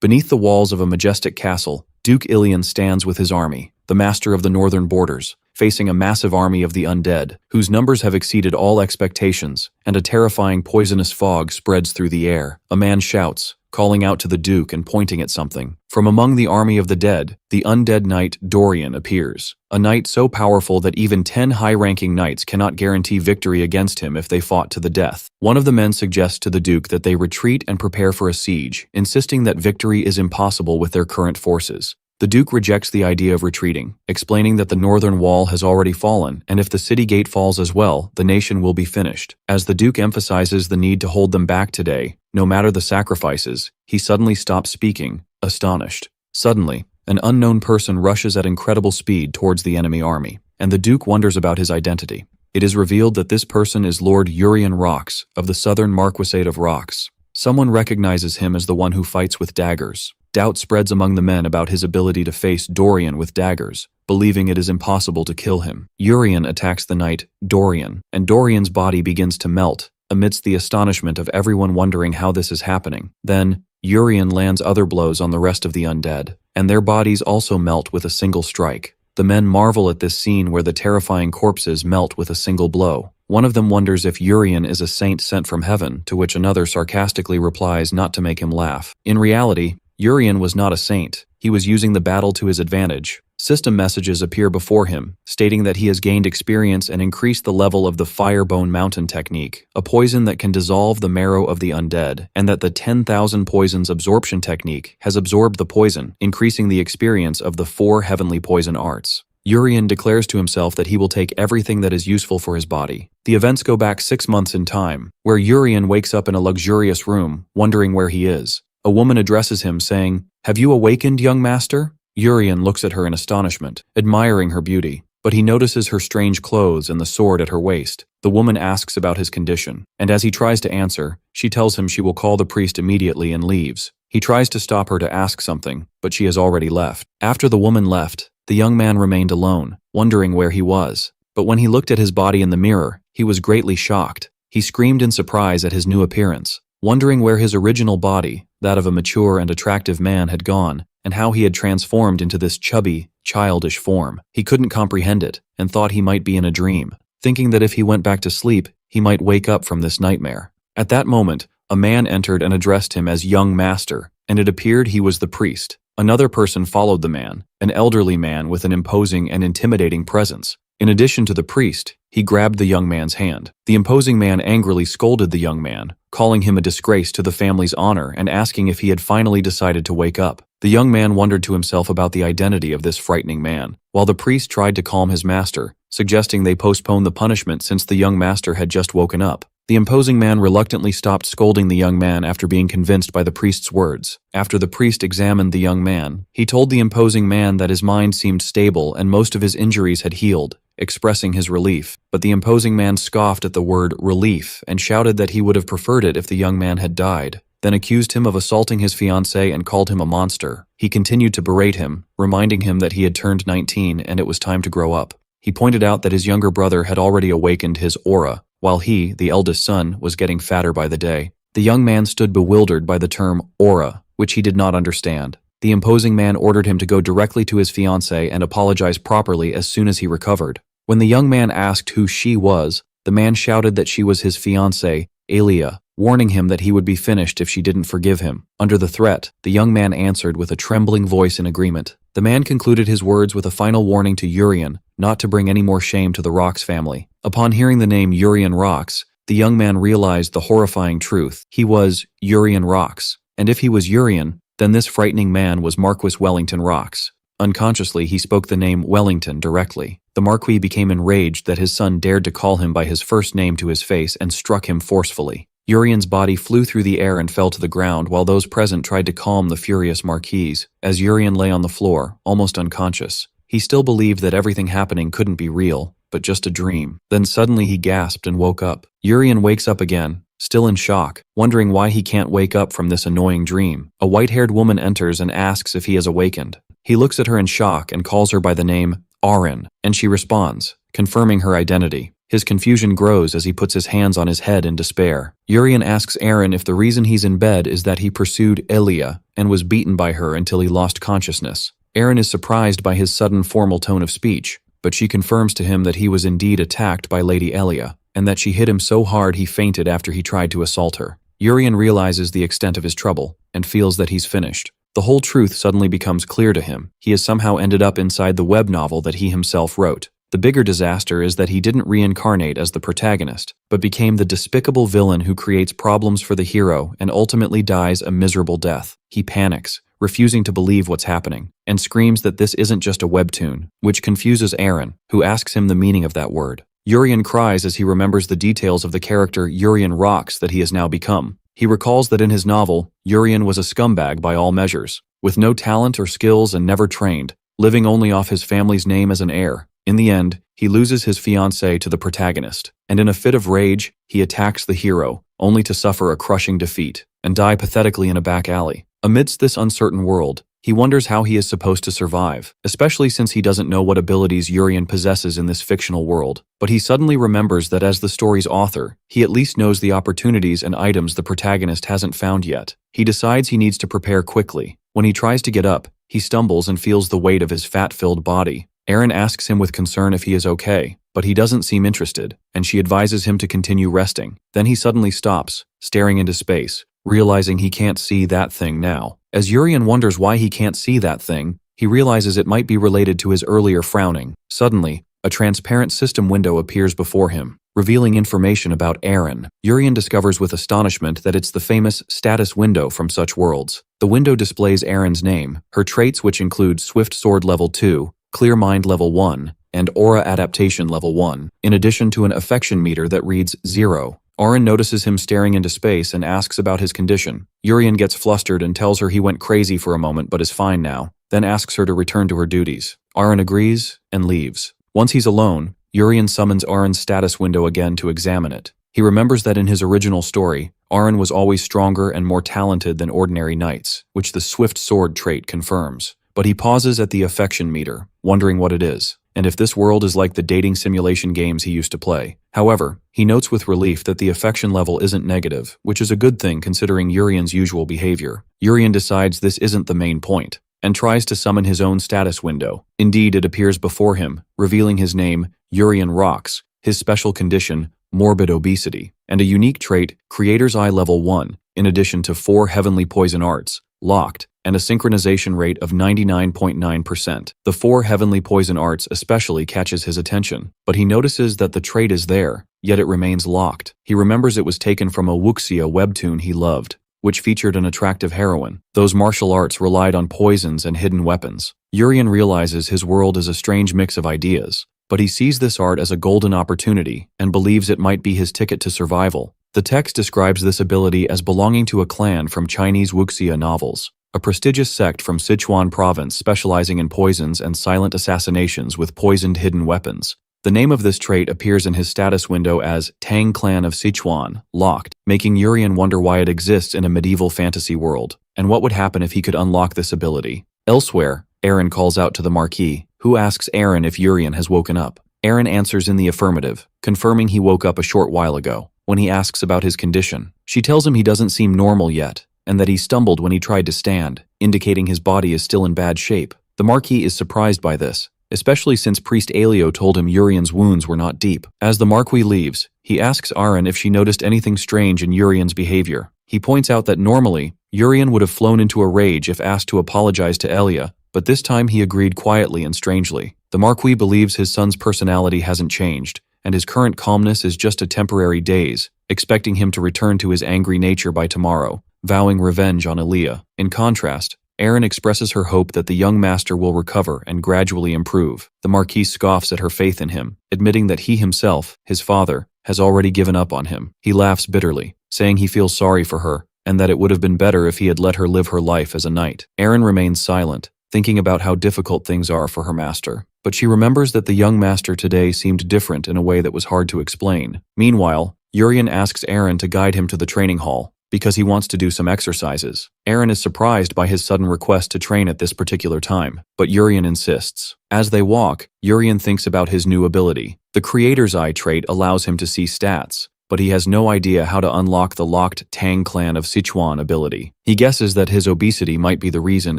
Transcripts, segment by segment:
Beneath the walls of a majestic castle, Duke Ilian stands with his army, the master of the northern borders, facing a massive army of the undead, whose numbers have exceeded all expectations, and a terrifying poisonous fog spreads through the air. A man shouts, calling out to the Duke and pointing at something. From among the army of the dead, the undead knight Dorian appears, a knight so powerful that even 10 high-ranking knights cannot guarantee victory against him if they fought to the death. One of the men suggests to the Duke that they retreat and prepare for a siege, insisting that victory is impossible with their current forces. The Duke rejects the idea of retreating, explaining that the northern wall has already fallen, and if the city gate falls as well, the nation will be finished. As the Duke emphasizes the need to hold them back today, no matter the sacrifices, he suddenly stops speaking, astonished. Suddenly, an unknown person rushes at incredible speed towards the enemy army, and the Duke wonders about his identity. It is revealed that this person is Lord Urien Rox of the Southern Marquisate of Rox. Someone recognizes him as the one who fights with daggers. Doubt spreads among the men about his ability to face Dorian with daggers, believing it is impossible to kill him. Urien attacks the knight, Dorian, and Dorian's body begins to melt, amidst the astonishment of everyone wondering how this is happening. Then, Urien lands other blows on the rest of the undead, and their bodies also melt with a single strike. The men marvel at this scene where the terrifying corpses melt with a single blow. One of them wonders if Urien is a saint sent from heaven, to which another sarcastically replies not to make him laugh. In reality, Urien was not a saint. He was using the battle to his advantage. System messages appear before him, stating that he has gained experience and increased the level of the Firebone Mountain technique, a poison that can dissolve the marrow of the undead, and that the 10,000 poisons absorption technique has absorbed the poison, increasing the experience of the 4 heavenly poison arts. Urien declares to himself that he will take everything that is useful for his body. The events go back 6 months in time, where Urien wakes up in a luxurious room, wondering where he is. A woman addresses him, saying, "Have you awakened, young master?" Urien looks at her in astonishment, admiring her beauty, but he notices her strange clothes and the sword at her waist. The woman asks about his condition, and as he tries to answer, she tells him she will call the priest immediately and leaves. He tries to stop her to ask something, but she has already left. After the woman left, the young man remained alone, wondering where he was. But when he looked at his body in the mirror, he was greatly shocked. He screamed in surprise at his new appearance, wondering where his original body, that of a mature and attractive man, had gone, and how he had transformed into this chubby, childish form. He couldn't comprehend it, and thought he might be in a dream, thinking that if he went back to sleep, he might wake up from this nightmare. At that moment, a man entered and addressed him as young master, and it appeared he was the priest. Another person followed the man, an elderly man with an imposing and intimidating presence. In addition to the priest, he grabbed the young man's hand. The imposing man angrily scolded the young man, calling him a disgrace to the family's honor and asking if he had finally decided to wake up. The young man wondered to himself about the identity of this frightening man, while the priest tried to calm his master, suggesting they postpone the punishment since the young master had just woken up. The imposing man reluctantly stopped scolding the young man after being convinced by the priest's words. After the priest examined the young man, he told the imposing man that his mind seemed stable and most of his injuries had healed, expressing his relief. But the imposing man scoffed at the word relief and shouted that he would have preferred it if the young man had died, then accused him of assaulting his fiancée and called him a monster. He continued to berate him, reminding him that he had turned 19 and it was time to grow up. He pointed out that his younger brother had already awakened his aura, while he, the eldest son, was getting fatter by the day. The young man stood bewildered by the term aura, which he did not understand. The imposing man ordered him to go directly to his fiancée and apologize properly as soon as he recovered. When the young man asked who she was, the man shouted that she was his fiancée, Alia, warning him that he would be finished if she didn't forgive him. Under the threat, the young man answered with a trembling voice in agreement. The man concluded his words with a final warning to Urien not to bring any more shame to the Rox family. Upon hearing the name Urien Rox, the young man realized the horrifying truth. He was Urien Rox, and if he was Urien, then this frightening man was Marquis Wellington Rox. Unconsciously, he spoke the name Wellington directly. The Marquis became enraged that his son dared to call him by his first name to his face and struck him forcefully. Urien's body flew through the air and fell to the ground while those present tried to calm the furious Marquis. As Urien lay on the floor, almost unconscious, he still believed that everything happening couldn't be real, but just a dream. Then suddenly he gasped and woke up. Urien wakes up again, still in shock, wondering why he can't wake up from this annoying dream. A white-haired woman enters and asks if he has awakened. He looks at her in shock and calls her by the name Arin, and she responds, confirming her identity. His confusion grows as he puts his hands on his head in despair. Urian asks Eren if the reason he's in bed is that he pursued Elia and was beaten by her until he lost consciousness. Eren is surprised by his sudden formal tone of speech, but she confirms to him that he was indeed attacked by Lady Elia, and that she hit him so hard he fainted after he tried to assault her. Urian realizes the extent of his trouble, and feels that he's finished. The whole truth suddenly becomes clear to him. He has somehow ended up inside the web novel that he himself wrote. The bigger disaster is that he didn't reincarnate as the protagonist, but became the despicable villain who creates problems for the hero and ultimately dies a miserable death. He panics, refusing to believe what's happening, and screams that this isn't just a webtoon, which confuses Eren, who asks him the meaning of that word. Urian cries as he remembers the details of the character Urian Rocks that he has now become. He recalls that in his novel, Urian was a scumbag by all measures, with no talent or skills and never trained, living only off his family's name as an heir. In the end, he loses his fiancée to the protagonist, and in a fit of rage, he attacks the hero, only to suffer a crushing defeat, and die pathetically in a back alley. Amidst this uncertain world, he wonders how he is supposed to survive, especially since he doesn't know what abilities Urian possesses in this fictional world. But he suddenly remembers that as the story's author, he at least knows the opportunities and items the protagonist hasn't found yet. He decides he needs to prepare quickly. When he tries to get up, he stumbles and feels the weight of his fat-filled body. Eren asks him with concern if he is okay, but he doesn't seem interested, and she advises him to continue resting. Then he suddenly stops, staring into space, realizing he can't see that thing now. As Urian wonders why he can't see that thing, he realizes it might be related to his earlier frowning. Suddenly, a transparent system window appears before him, revealing information about Eren. Urian discovers with astonishment that it's the famous status window from such worlds. The window displays Eren's name, her traits which include Swift Sword Level 2, Clear Mind Level 1, and Aura Adaptation Level 1, in addition to an affection meter that reads 0. Eren notices him staring into space and asks about his condition. Urian gets flustered and tells her he went crazy for a moment but is fine now, then asks her to return to her duties. Eren agrees and leaves. Once he's alone, Urian summons Eren's status window again to examine it. He remembers that in his original story, Eren was always stronger and more talented than ordinary knights, which the Swift Sword trait confirms. But he pauses at the affection meter, wondering what it is, and if this world is like the dating simulation games he used to play. However, he notes with relief that the affection level isn't negative, which is a good thing considering Urian's usual behavior. Urian decides this isn't the main point, and tries to summon his own status window. Indeed, it appears before him, revealing his name, Urian Rocks, his special condition, morbid obesity, and a unique trait, Creator's Eye Level 1, in addition to 4 heavenly poison arts, locked, and a synchronization rate of 99.9%. The 4 heavenly poison arts especially catches his attention, but he notices that the trait is there, yet it remains locked. He remembers it was taken from a wuxia webtoon he loved, which featured an attractive heroine. Those martial arts relied on poisons and hidden weapons. Urian realizes his world is a strange mix of ideas, but he sees this art as a golden opportunity and believes it might be his ticket to survival. The text describes this ability as belonging to a clan from Chinese wuxia novels, a prestigious sect from Sichuan province specializing in poisons and silent assassinations with poisoned hidden weapons. The name of this trait appears in his status window as Tang Clan of Sichuan, locked, making Urian wonder why it exists in a medieval fantasy world, and what would happen if he could unlock this ability. Elsewhere, Eren calls out to the Marquis, who asks Eren if Urian has woken up. Eren answers in the affirmative, confirming he woke up a short while ago. When he asks about his condition, she tells him he doesn't seem normal yet, and that he stumbled when he tried to stand, indicating his body is still in bad shape. The Marquis is surprised by this, especially since Priest Aelio told him Urian's wounds were not deep. As the Marquis leaves, he asks Eren if she noticed anything strange in Urian's behavior. He points out that normally, Urian would have flown into a rage if asked to apologize to Elia, but this time he agreed quietly and strangely. The Marquis believes his son's personality hasn't changed, and his current calmness is just a temporary daze, expecting him to return to his angry nature by tomorrow, vowing revenge on Elia. In contrast, Eren expresses her hope that the young master will recover and gradually improve. The Marquis scoffs at her faith in him, admitting that he himself, his father, has already given up on him. He laughs bitterly, saying he feels sorry for her, and that it would have been better if he had let her live her life as a knight. Eren remains silent, thinking about how difficult things are for her master. But she remembers that the young master today seemed different in a way that was hard to explain. Meanwhile, Urian asks Eren to guide him to the training hall. because he wants to do some exercises. Eren is surprised by his sudden request to train at this particular time, but Urien insists. As they walk, Urien thinks about his new ability. The Creator's Eye trait allows him to see stats, but he has no idea how to unlock the locked Tang Clan of Sichuan ability. He guesses that his obesity might be the reason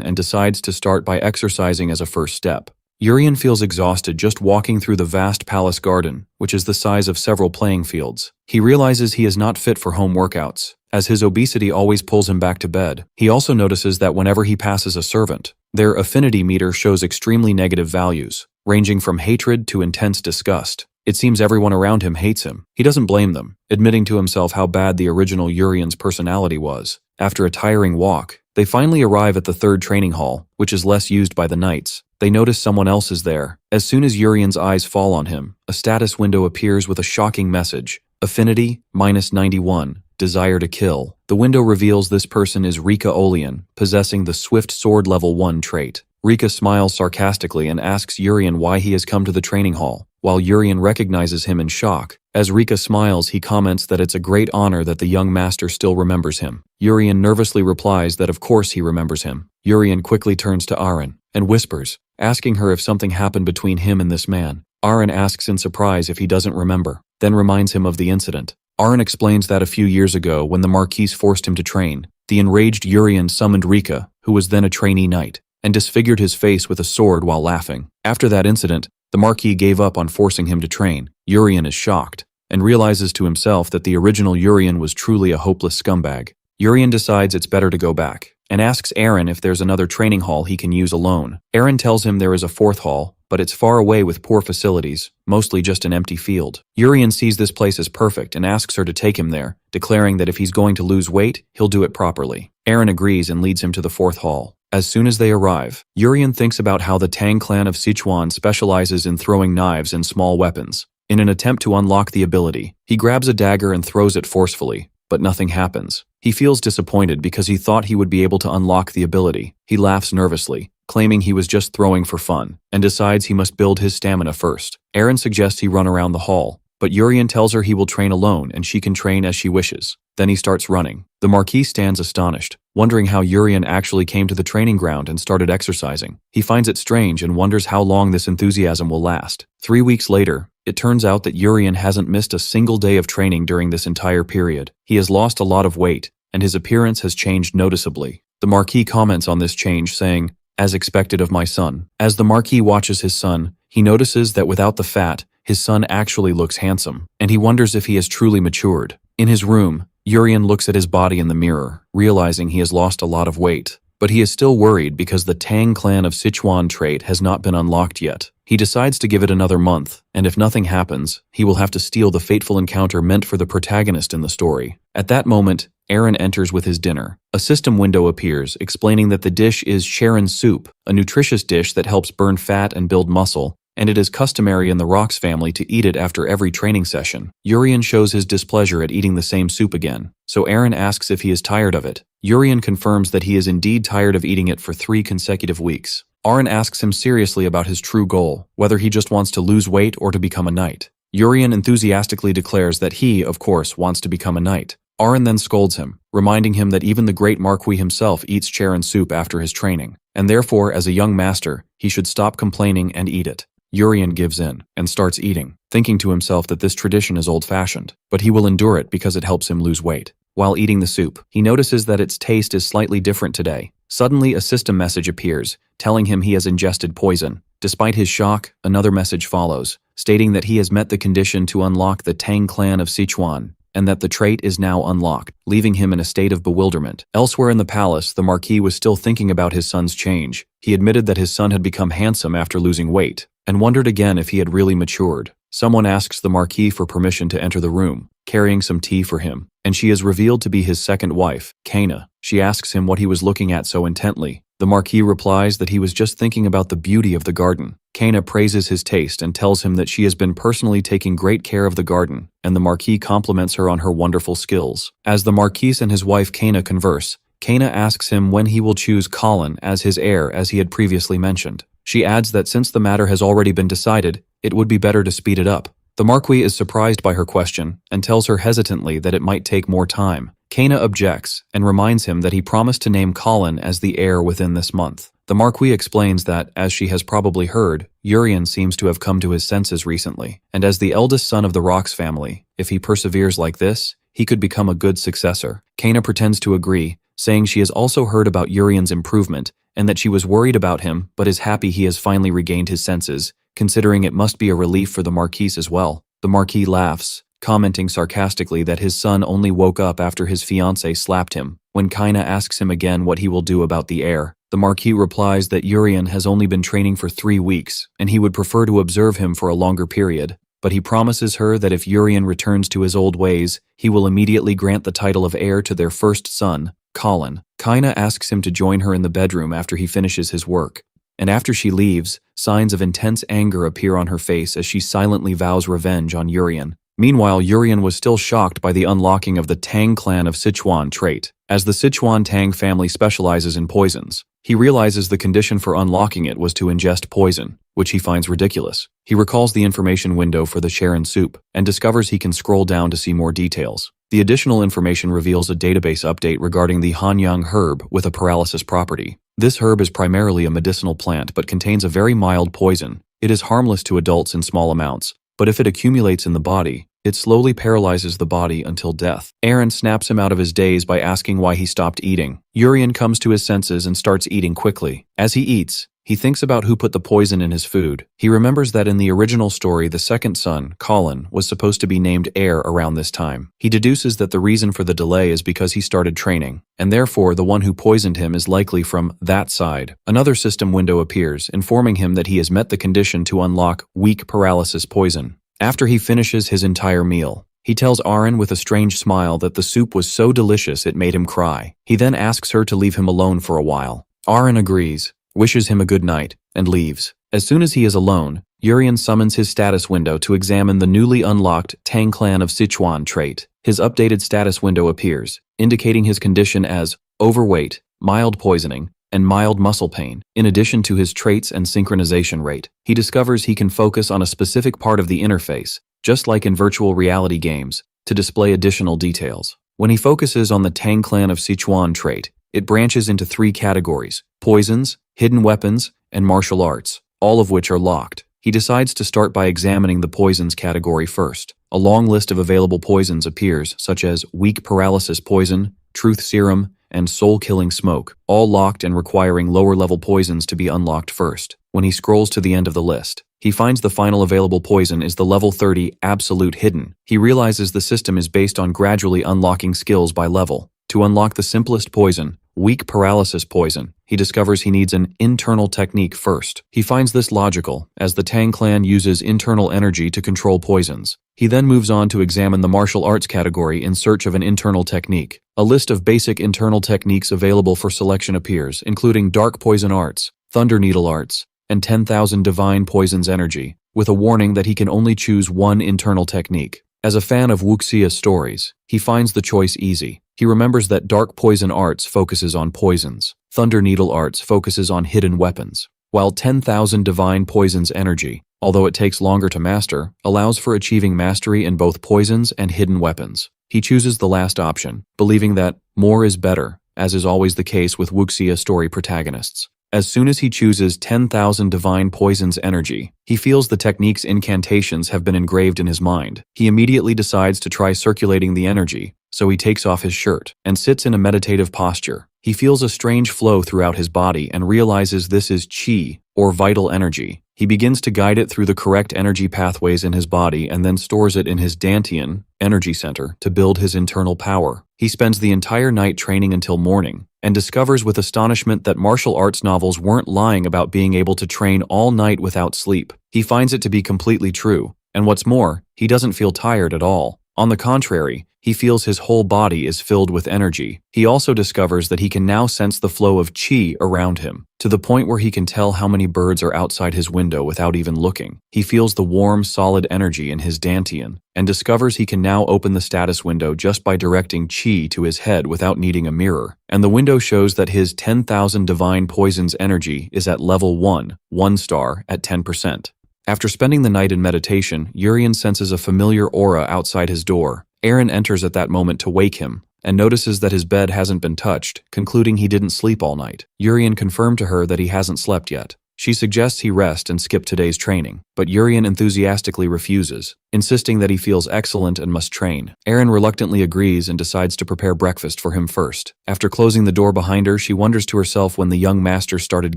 and decides to start by exercising as a first step. Urien feels exhausted just walking through the vast palace garden, which is the size of several playing fields. He realizes he is not fit for home workouts, as his obesity always pulls him back to bed. He also notices that whenever he passes a servant, their affinity meter shows extremely negative values, ranging from hatred to intense disgust. It seems everyone around him hates him. He doesn't blame them, admitting to himself how bad the original Urien's personality was. After a tiring walk, they finally arrive at the third training hall, which is less used by the knights. They notice someone else is there. As soon as Urien's eyes fall on him, a status window appears with a shocking message. Affinity, -91, desire to kill. The window reveals this person is Rika Olian, possessing the Swift Sword Level 1 trait. Rika smiles sarcastically and asks Urien why he has come to the training hall. While Urien recognizes him in shock, as Rika smiles, he comments that it's a great honor that the young master still remembers him. Urien nervously replies that of course he remembers him. Urien quickly turns to Aren and whispers, asking her if something happened between him and this man. Aren asks in surprise if he doesn't remember, then reminds him of the incident. Aren explains that a few years ago, when the Marquis forced him to train, the enraged Urien summoned Rika, who was then a trainee knight, and disfigured his face with a sword while laughing. After that incident, the Marquis gave up on forcing him to train. Urien is shocked, and realizes to himself that the original Urien was truly a hopeless scumbag. Urien decides it's better to go back, and asks Eren if there's another training hall he can use alone. Eren tells him there is a fourth hall, but it's far away with poor facilities, mostly just an empty field. Urien sees this place as perfect and asks her to take him there, declaring that if he's going to lose weight, he'll do it properly. Eren agrees and leads him to the fourth hall. As soon as they arrive, Urien thinks about how the Tang clan of Sichuan specializes in throwing knives and small weapons. In an attempt to unlock the ability, he grabs a dagger and throws it forcefully, but nothing happens. He feels disappointed because he thought he would be able to unlock the ability. He laughs nervously, claiming he was just throwing for fun, and decides he must build his stamina first. Eren suggests he run around the hall, but Urien tells her he will train alone and she can train as she wishes. Then he starts running. The Marquis stands astonished, wondering how Urien actually came to the training ground and started exercising. He finds it strange and wonders how long this enthusiasm will last. 3 weeks later, it turns out that Urien hasn't missed a single day of training during this entire period. He has lost a lot of weight, and his appearance has changed noticeably. The Marquis comments on this change, saying, "As expected of my son." As the Marquis watches his son, he notices that without the fat, his son actually looks handsome, and he wonders if he has truly matured. In his room, Urien looks at his body in the mirror, realizing he has lost a lot of weight. But he is still worried because the Tang clan of Sichuan trait has not been unlocked yet. He decides to give it another month, and if nothing happens, he will have to steal the fateful encounter meant for the protagonist in the story. At that moment, Eren enters with his dinner. A system window appears, explaining that the dish is Sharon soup, a nutritious dish that helps burn fat and build muscle, and it is customary in the Rox family to eat it after every training session. Urien shows his displeasure at eating the same soup again, so Eren asks if he is tired of it. Urien confirms that he is indeed tired of eating it for 3 consecutive weeks. Eren asks him seriously about his true goal, whether he just wants to lose weight or to become a knight. Urien enthusiastically declares that he, of course, wants to become a knight. Eren then scolds him, reminding him that even the great Marquis himself eats Charon soup after his training, and therefore, as a young master, he should stop complaining and eat it. Urien gives in, and starts eating, thinking to himself that this tradition is old-fashioned, but he will endure it because it helps him lose weight. While eating the soup, he notices that its taste is slightly different today. Suddenly, a system message appears, telling him he has ingested poison. Despite his shock, another message follows, stating that he has met the condition to unlock the Tang clan of Sichuan, and that the trait is now unlocked, leaving him in a state of bewilderment. Elsewhere in the palace, the Marquis was still thinking about his son's change. He admitted that his son had become handsome after losing weight, and wondered again if he had really matured. Someone asks the Marquis for permission to enter the room, carrying some tea for him, and she is revealed to be his second wife, Kana. She asks him what he was looking at so intently. The Marquis replies that he was just thinking about the beauty of the garden. Kana praises his taste and tells him that she has been personally taking great care of the garden, and the Marquis compliments her on her wonderful skills. As the Marquis and his wife Kana converse, Kana asks him when he will choose Colin as his heir, as he had previously mentioned. She adds that since the matter has already been decided, it would be better to speed it up. The Marquis is surprised by her question and tells her hesitantly that it might take more time. Kana objects and reminds him that he promised to name Colin as the heir within this month. The Marquis explains that, as she has probably heard, Urian seems to have come to his senses recently, and as the eldest son of the Rocks family, if he perseveres like this, he could become a good successor. Kana pretends to agree, saying she has also heard about Urian's improvement, and that she was worried about him but is happy he has finally regained his senses, considering it must be a relief for the Marquis as well. The Marquis laughs, commenting sarcastically that his son only woke up after his fiancée slapped him. When Kana asks him again what he will do about the heir, the Marquis replies that Urian has only been training for 3 weeks, and he would prefer to observe him for a longer period, but he promises her that if Urian returns to his old ways, he will immediately grant the title of heir to their first son, Colin. Kana asks him to join her in the bedroom after he finishes his work, and after she leaves, signs of intense anger appear on her face as she silently vows revenge on Urian. Meanwhile, Urian was still shocked by the unlocking of the Tang clan of Sichuan trait. As the Sichuan Tang family specializes in poisons, he realizes the condition for unlocking it was to ingest poison, which he finds ridiculous. He recalls the information window for the Sharon soup, and discovers he can scroll down to see more details. The additional information reveals a database update regarding the Hanyang herb with a paralysis property. This herb is primarily a medicinal plant but contains a very mild poison. It is harmless to adults in small amounts, but if it accumulates in the body, it slowly paralyzes the body until death. Aaron snaps him out of his daze by asking why he stopped eating. Urian comes to his senses and starts eating quickly. As he eats, he thinks about who put the poison in his food. He remembers that in the original story, the second son, Colin, was supposed to be named heir around this time. He deduces that the reason for the delay is because he started training, and therefore the one who poisoned him is likely from that side. Another system window appears, informing him that he has met the condition to unlock weak paralysis poison. After he finishes his entire meal, he tells Aaron with a strange smile that the soup was so delicious it made him cry. He then asks her to leave him alone for a while. Aaron agrees, wishes him a good night, and leaves. As soon as he is alone, Urian summons his status window to examine the newly unlocked Tang clan of Sichuan trait. His updated status window appears, indicating his condition as overweight, mild poisoning, and mild muscle pain. In addition to his traits and synchronization rate, he discovers he can focus on a specific part of the interface, just like in virtual reality games, to display additional details. When he focuses on the Tang clan of Sichuan trait, it branches into 3 categories: poisons, hidden weapons, and martial arts, all of which are locked. He decides to start by examining the poisons category first. A long list of available poisons appears, such as weak paralysis poison, truth serum, and soul-killing smoke, all locked and requiring lower-level poisons to be unlocked first. When he scrolls to the end of the list, he finds the final available poison is the level 30 Absolute Hidden. He realizes the system is based on gradually unlocking skills by level. To unlock the simplest poison, weak paralysis poison, he discovers he needs an internal technique first. He finds this logical, as the Tang clan uses internal energy to control poisons. He then moves on to examine the martial arts category in search of an internal technique. A list of basic internal techniques available for selection appears, including Dark Poison Arts, Thunder Needle Arts, and 10,000 Divine Poisons Energy, with a warning that he can only choose one internal technique. As a fan of wuxia stories, he finds the choice easy. He remembers that Dark Poison Arts focuses on poisons, Thunder Needle Arts focuses on hidden weapons, while 10,000 Divine Poisons Energy, although it takes longer to master, allows for achieving mastery in both poisons and hidden weapons. He chooses the last option, believing that more is better, as is always the case with wuxia story protagonists. As soon as he chooses 10,000 Divine Poisons Energy, he feels the technique's incantations have been engraved in his mind. He immediately decides to try circulating the energy, so he takes off his shirt and sits in a meditative posture. He feels a strange flow throughout his body and realizes this is qi, or vital energy. He begins to guide it through the correct energy pathways in his body and then stores it in his Dantian, energy center, to build his internal power. He spends the entire night training until morning, and discovers with astonishment that martial arts novels weren't lying about being able to train all night without sleep. He finds it to be completely true, and what's more, he doesn't feel tired at all. On the contrary, he feels his whole body is filled with energy. He also discovers that he can now sense the flow of qi around him, to the point where he can tell how many birds are outside his window without even looking. He feels the warm, solid energy in his Dantian, and discovers he can now open the status window just by directing qi to his head without needing a mirror. And the window shows that his 10,000 Divine Poisons Energy is at level 1 star at 10%. After spending the night in meditation, Urian senses a familiar aura outside his door. Aaron enters at that moment to wake him, and notices that his bed hasn't been touched, concluding he didn't sleep all night. Urian confirmed to her that he hasn't slept yet. She suggests he rest and skip today's training, but Urian enthusiastically refuses, insisting that he feels excellent and must train. Eren reluctantly agrees and decides to prepare breakfast for him first. After closing the door behind her, she wonders to herself when the young master started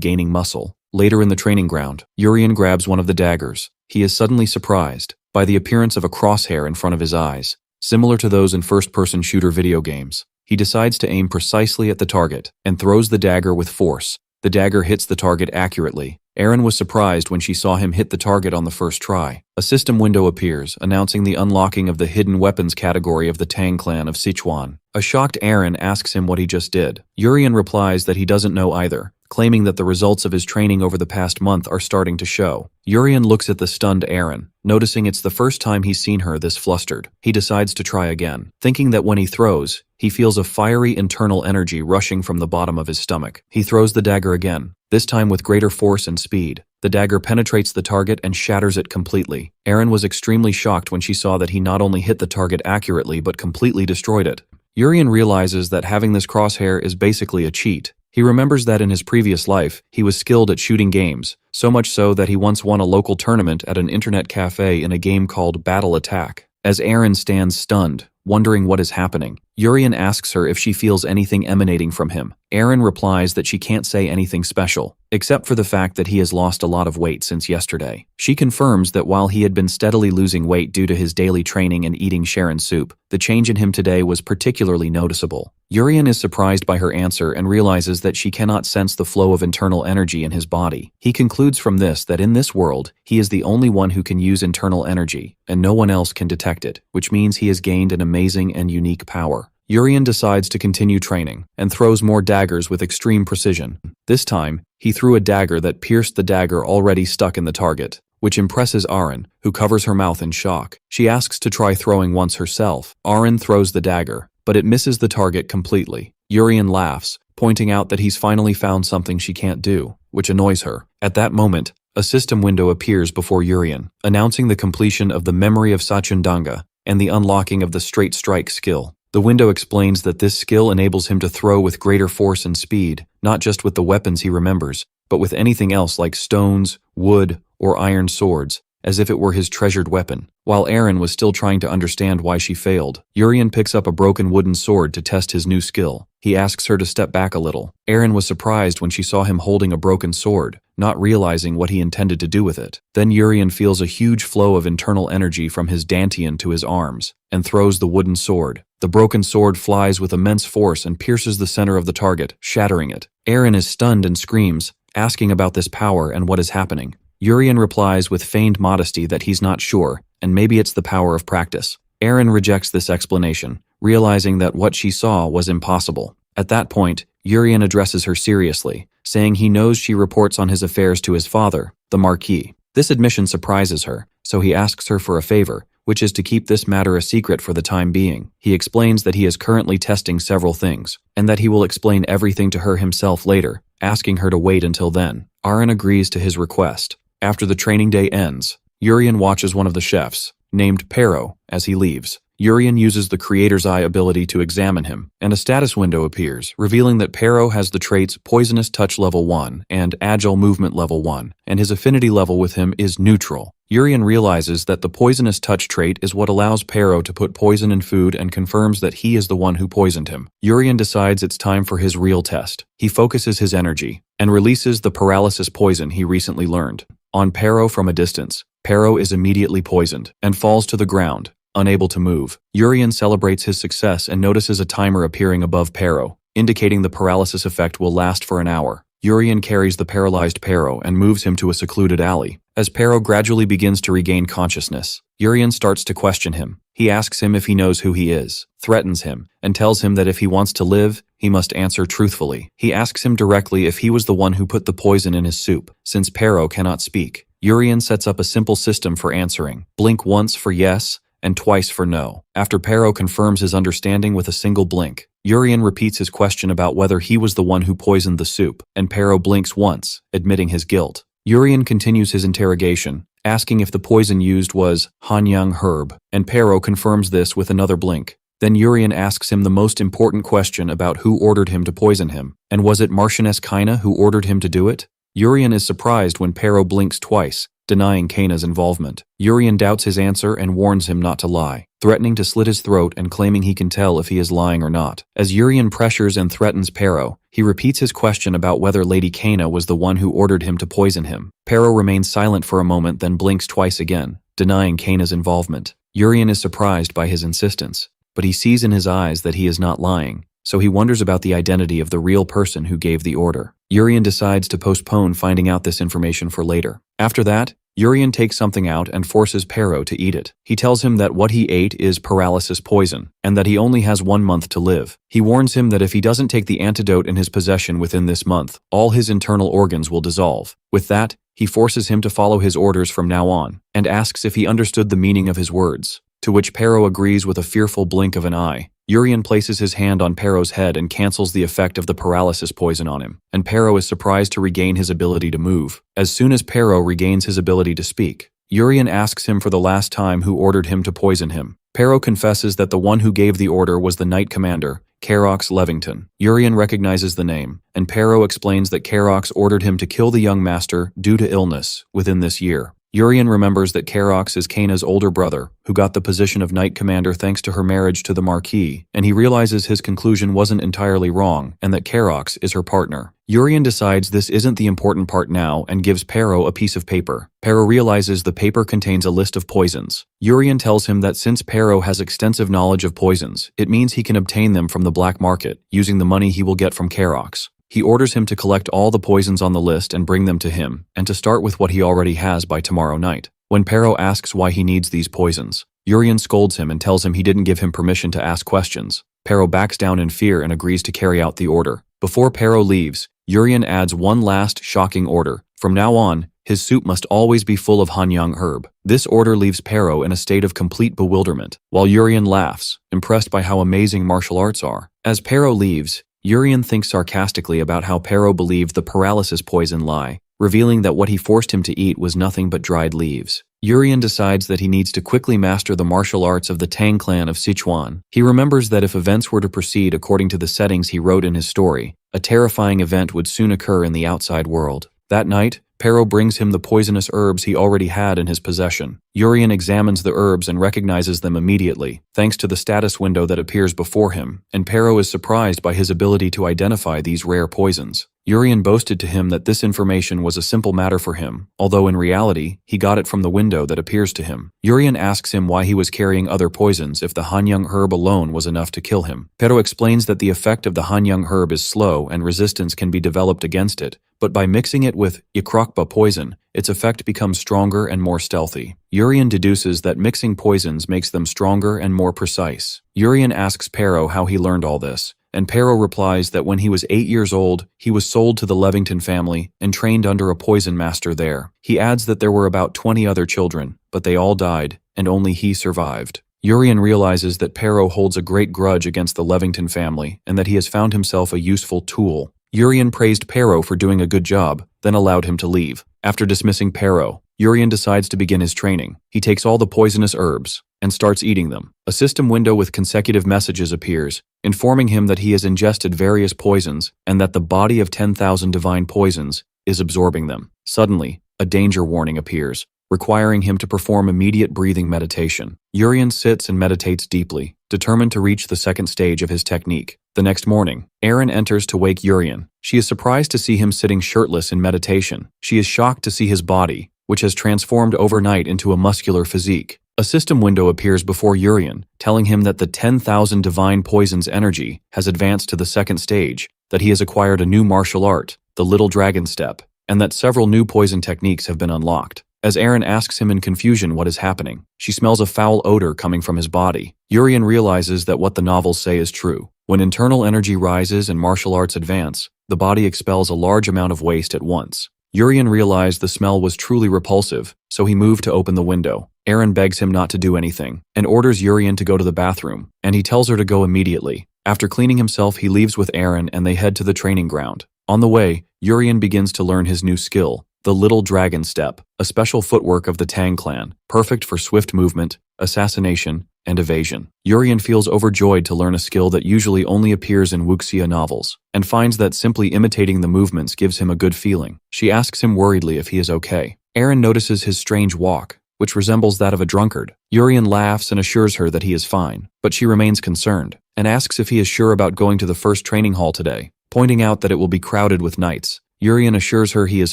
gaining muscle. Later in the training ground, Urian grabs one of the daggers. He is suddenly surprised by the appearance of a crosshair in front of his eyes, similar to those in first-person shooter video games. He decides to aim precisely at the target and throws the dagger with force. The dagger hits the target accurately. Eren was surprised when she saw him hit the target on the first try. A system window appears, announcing the unlocking of the hidden weapons category of the Tang clan of Sichuan. A shocked Eren asks him what he just did. Urian replies that he doesn't know either, claiming that the results of his training over the past month are starting to show. Urian looks at the stunned Eren, noticing it's the first time he's seen her this flustered. He decides to try again, thinking that when he throws, he feels a fiery internal energy rushing from the bottom of his stomach. He throws the dagger again, this time with greater force and speed. The dagger penetrates the target and shatters it completely. Eren was extremely shocked when she saw that he not only hit the target accurately but completely destroyed it. Urian realizes that having this crosshair is basically a cheat. He remembers that in his previous life, he was skilled at shooting games, so much so that he once won a local tournament at an internet cafe in a game called Battle Attack. As Eren stands stunned, wondering what is happening, Urian asks her if she feels anything emanating from him. Eren replies that she can't say anything special, except for the fact that he has lost a lot of weight since yesterday. She confirms that while he had been steadily losing weight due to his daily training and eating Sharon soup, the change in him today was particularly noticeable. Urian is surprised by her answer and realizes that she cannot sense the flow of internal energy in his body. He concludes from this that in this world, he is the only one who can use internal energy, and no one else can detect it, which means he has gained an amazing and unique power. Urian decides to continue training, and throws more daggers with extreme precision. This time, he threw a dagger that pierced the dagger already stuck in the target, which impresses Aren, who covers her mouth in shock. She asks to try throwing once herself. Aren throws the dagger, but it misses the target completely. Urian laughs, pointing out that he's finally found something she can't do, which annoys her. At that moment, a system window appears before Urian, announcing the completion of the Memory of Sachundanga and the unlocking of the Straight Strike skill. The window explains that this skill enables him to throw with greater force and speed, not just with the weapons he remembers, but with anything else like stones, wood, or iron swords, as if it were his treasured weapon. While Eren was still trying to understand why she failed, Urian picks up a broken wooden sword to test his new skill. He asks her to step back a little. Eren was surprised when she saw him holding a broken sword, not realizing what he intended to do with it. Then Urian feels a huge flow of internal energy from his dantian to his arms, and throws the wooden sword. The broken sword flies with immense force and pierces the center of the target, shattering it. Eren is stunned and screams, asking about this power and what is happening. Urian replies with feigned modesty that he's not sure, and maybe it's the power of practice. Eren rejects this explanation, realizing that what she saw was impossible. At that point, Urian addresses her seriously, saying he knows she reports on his affairs to his father, the Marquis. This admission surprises her, so he asks her for a favor, which is to keep this matter a secret for the time being. He explains that he is currently testing several things, and that he will explain everything to her himself later, asking her to wait until then. Aren agrees to his request. After the training day ends, Urian watches one of the chefs, named Pero, as he leaves. Urian uses the Creator's Eye ability to examine him, and a status window appears, revealing that Pero has the traits Poisonous Touch Level 1 and Agile Movement Level 1, and his affinity level with him is neutral. Urian realizes that the Poisonous Touch trait is what allows Pero to put poison in food and confirms that he is the one who poisoned him. Urian decides it's time for his real test. He focuses his energy, and releases the paralysis poison he recently learned. On Pero from a distance, Pero is immediately poisoned, and falls to the ground, unable to move. Urian celebrates his success and notices a timer appearing above Pero, indicating the paralysis effect will last for an hour. Urian carries the paralyzed Pero and moves him to a secluded alley. As Pero gradually begins to regain consciousness, Urian starts to question him. He asks him if he knows who he is, threatens him, and tells him that if he wants to live, he must answer truthfully. He asks him directly if he was the one who put the poison in his soup, since Pero cannot speak. Urian sets up a simple system for answering. Blink once for yes, and twice for no. After Pero confirms his understanding with a single blink, Urian repeats his question about whether he was the one who poisoned the soup, and Pero blinks once, admitting his guilt. Urian continues his interrogation, asking if the poison used was Hanyang herb, and Pero confirms this with another blink. Then Urian asks him the most important question about who ordered him to poison him. And was it Marchioness Kaina who ordered him to do it? Urian is surprised when Pero blinks twice, denying Kaina's involvement. Urian doubts his answer and warns him not to lie, threatening to slit his throat and claiming he can tell if he is lying or not. As Urian pressures and threatens Pero, he repeats his question about whether Lady Kaina was the one who ordered him to poison him. Pero remains silent for a moment, then blinks twice again, denying Kaina's involvement. Urian is surprised by his insistence, but he sees in his eyes that he is not lying, so he wonders about the identity of the real person who gave the order. Urian decides to postpone finding out this information for later. After that, Urian takes something out and forces Pero to eat it. He tells him that what he ate is paralysis poison, and that he only has 1 month to live. He warns him that if he doesn't take the antidote in his possession within this month, all his internal organs will dissolve. With that, he forces him to follow his orders from now on, and asks if he understood the meaning of his words, to which Pero agrees with a fearful blink of an eye. Urian places his hand on Pero's head and cancels the effect of the paralysis poison on him, and Pero is surprised to regain his ability to move. As soon as Pero regains his ability to speak, Urian asks him for the last time who ordered him to poison him. Pero confesses that the one who gave the order was the Knight Commander, Carox Levington. Urian recognizes the name, and Pero explains that Carox ordered him to kill the young master due to illness within this year. Urian remembers that Carox is Kaina's older brother, who got the position of Knight Commander thanks to her marriage to the Marquis, and he realizes his conclusion wasn't entirely wrong and that Carox is her partner. Urian decides this isn't the important part now and gives Pero a piece of paper. Pero realizes the paper contains a list of poisons. Urian tells him that since Pero has extensive knowledge of poisons, it means he can obtain them from the black market, using the money he will get from Carox. He orders him to collect all the poisons on the list and bring them to him, and to start with what he already has by tomorrow night. When Pero asks why he needs these poisons, Urian scolds him and tells him he didn't give him permission to ask questions. Pero backs down in fear and agrees to carry out the order. Before Pero leaves, Urian adds one last shocking order. From now on, his soup must always be full of Hanyang herb. This order leaves Pero in a state of complete bewilderment, while Urian laughs, impressed by how amazing martial arts are. As Pero leaves, Urian thinks sarcastically about how Pero believed the paralysis poison lie, revealing that what he forced him to eat was nothing but dried leaves. Urian decides that he needs to quickly master the martial arts of the Tang clan of Sichuan. He remembers that if events were to proceed according to the settings he wrote in his story, a terrifying event would soon occur in the outside world. That night, Pero brings him the poisonous herbs he already had in his possession. Urian examines the herbs and recognizes them immediately, thanks to the status window that appears before him, and Pero is surprised by his ability to identify these rare poisons. Urian boasted to him that this information was a simple matter for him, although in reality, he got it from the window that appears to him. Urian asks him why he was carrying other poisons if the Hanyang herb alone was enough to kill him. Pero explains that the effect of the Hanyang herb is slow and resistance can be developed against it, but by mixing it with Ikrokba poison, its effect becomes stronger and more stealthy. Urian deduces that mixing poisons makes them stronger and more precise. Urian asks Pero how he learned all this, and Pero replies that when he was 8 years old, he was sold to the Levington family and trained under a poison master there. He adds that there were about 20 other children, but they all died, and only he survived. Urian realizes that Pero holds a great grudge against the Levington family and that he has found himself a useful tool. Urian praised Pero for doing a good job, then allowed him to leave. After dismissing Pero, Urian decides to begin his training. He takes all the poisonous herbs and starts eating them. A system window with consecutive messages appears, informing him that he has ingested various poisons and that the body of 10,000 divine poisons is absorbing them. Suddenly, a danger warning appears, requiring him to perform immediate breathing meditation. Urian sits and meditates deeply, determined to reach the second stage of his technique. The next morning, Erin enters to wake Urian. She is surprised to see him sitting shirtless in meditation. She is shocked to see his body, which has transformed overnight into a muscular physique. A system window appears before Urian, telling him that the 10,000 divine poisons energy has advanced to the second stage, that he has acquired a new martial art, the Little Dragon Step, and that several new poison techniques have been unlocked. As Erin asks him in confusion what is happening, she smells a foul odor coming from his body. Urian realizes that what the novels say is true. When internal energy rises and martial arts advance, the body expels a large amount of waste at once. Urian realized the smell was truly repulsive, so he moved to open the window. Erin begs him not to do anything, and orders Urian to go to the bathroom, and he tells her to go immediately. After cleaning himself, he leaves with Erin and they head to the training ground. On the way, Urian begins to learn his new skill, the Little Dragon Step, a special footwork of the Tang clan, perfect for swift movement, assassination, and evasion. Urian feels overjoyed to learn a skill that usually only appears in wuxia novels, and finds that simply imitating the movements gives him a good feeling. She asks him worriedly if he is okay. Aaron notices his strange walk, which resembles that of a drunkard. Urian laughs and assures her that he is fine, but she remains concerned, and asks if he is sure about going to the first training hall today, pointing out that it will be crowded with knights. Urian assures her he is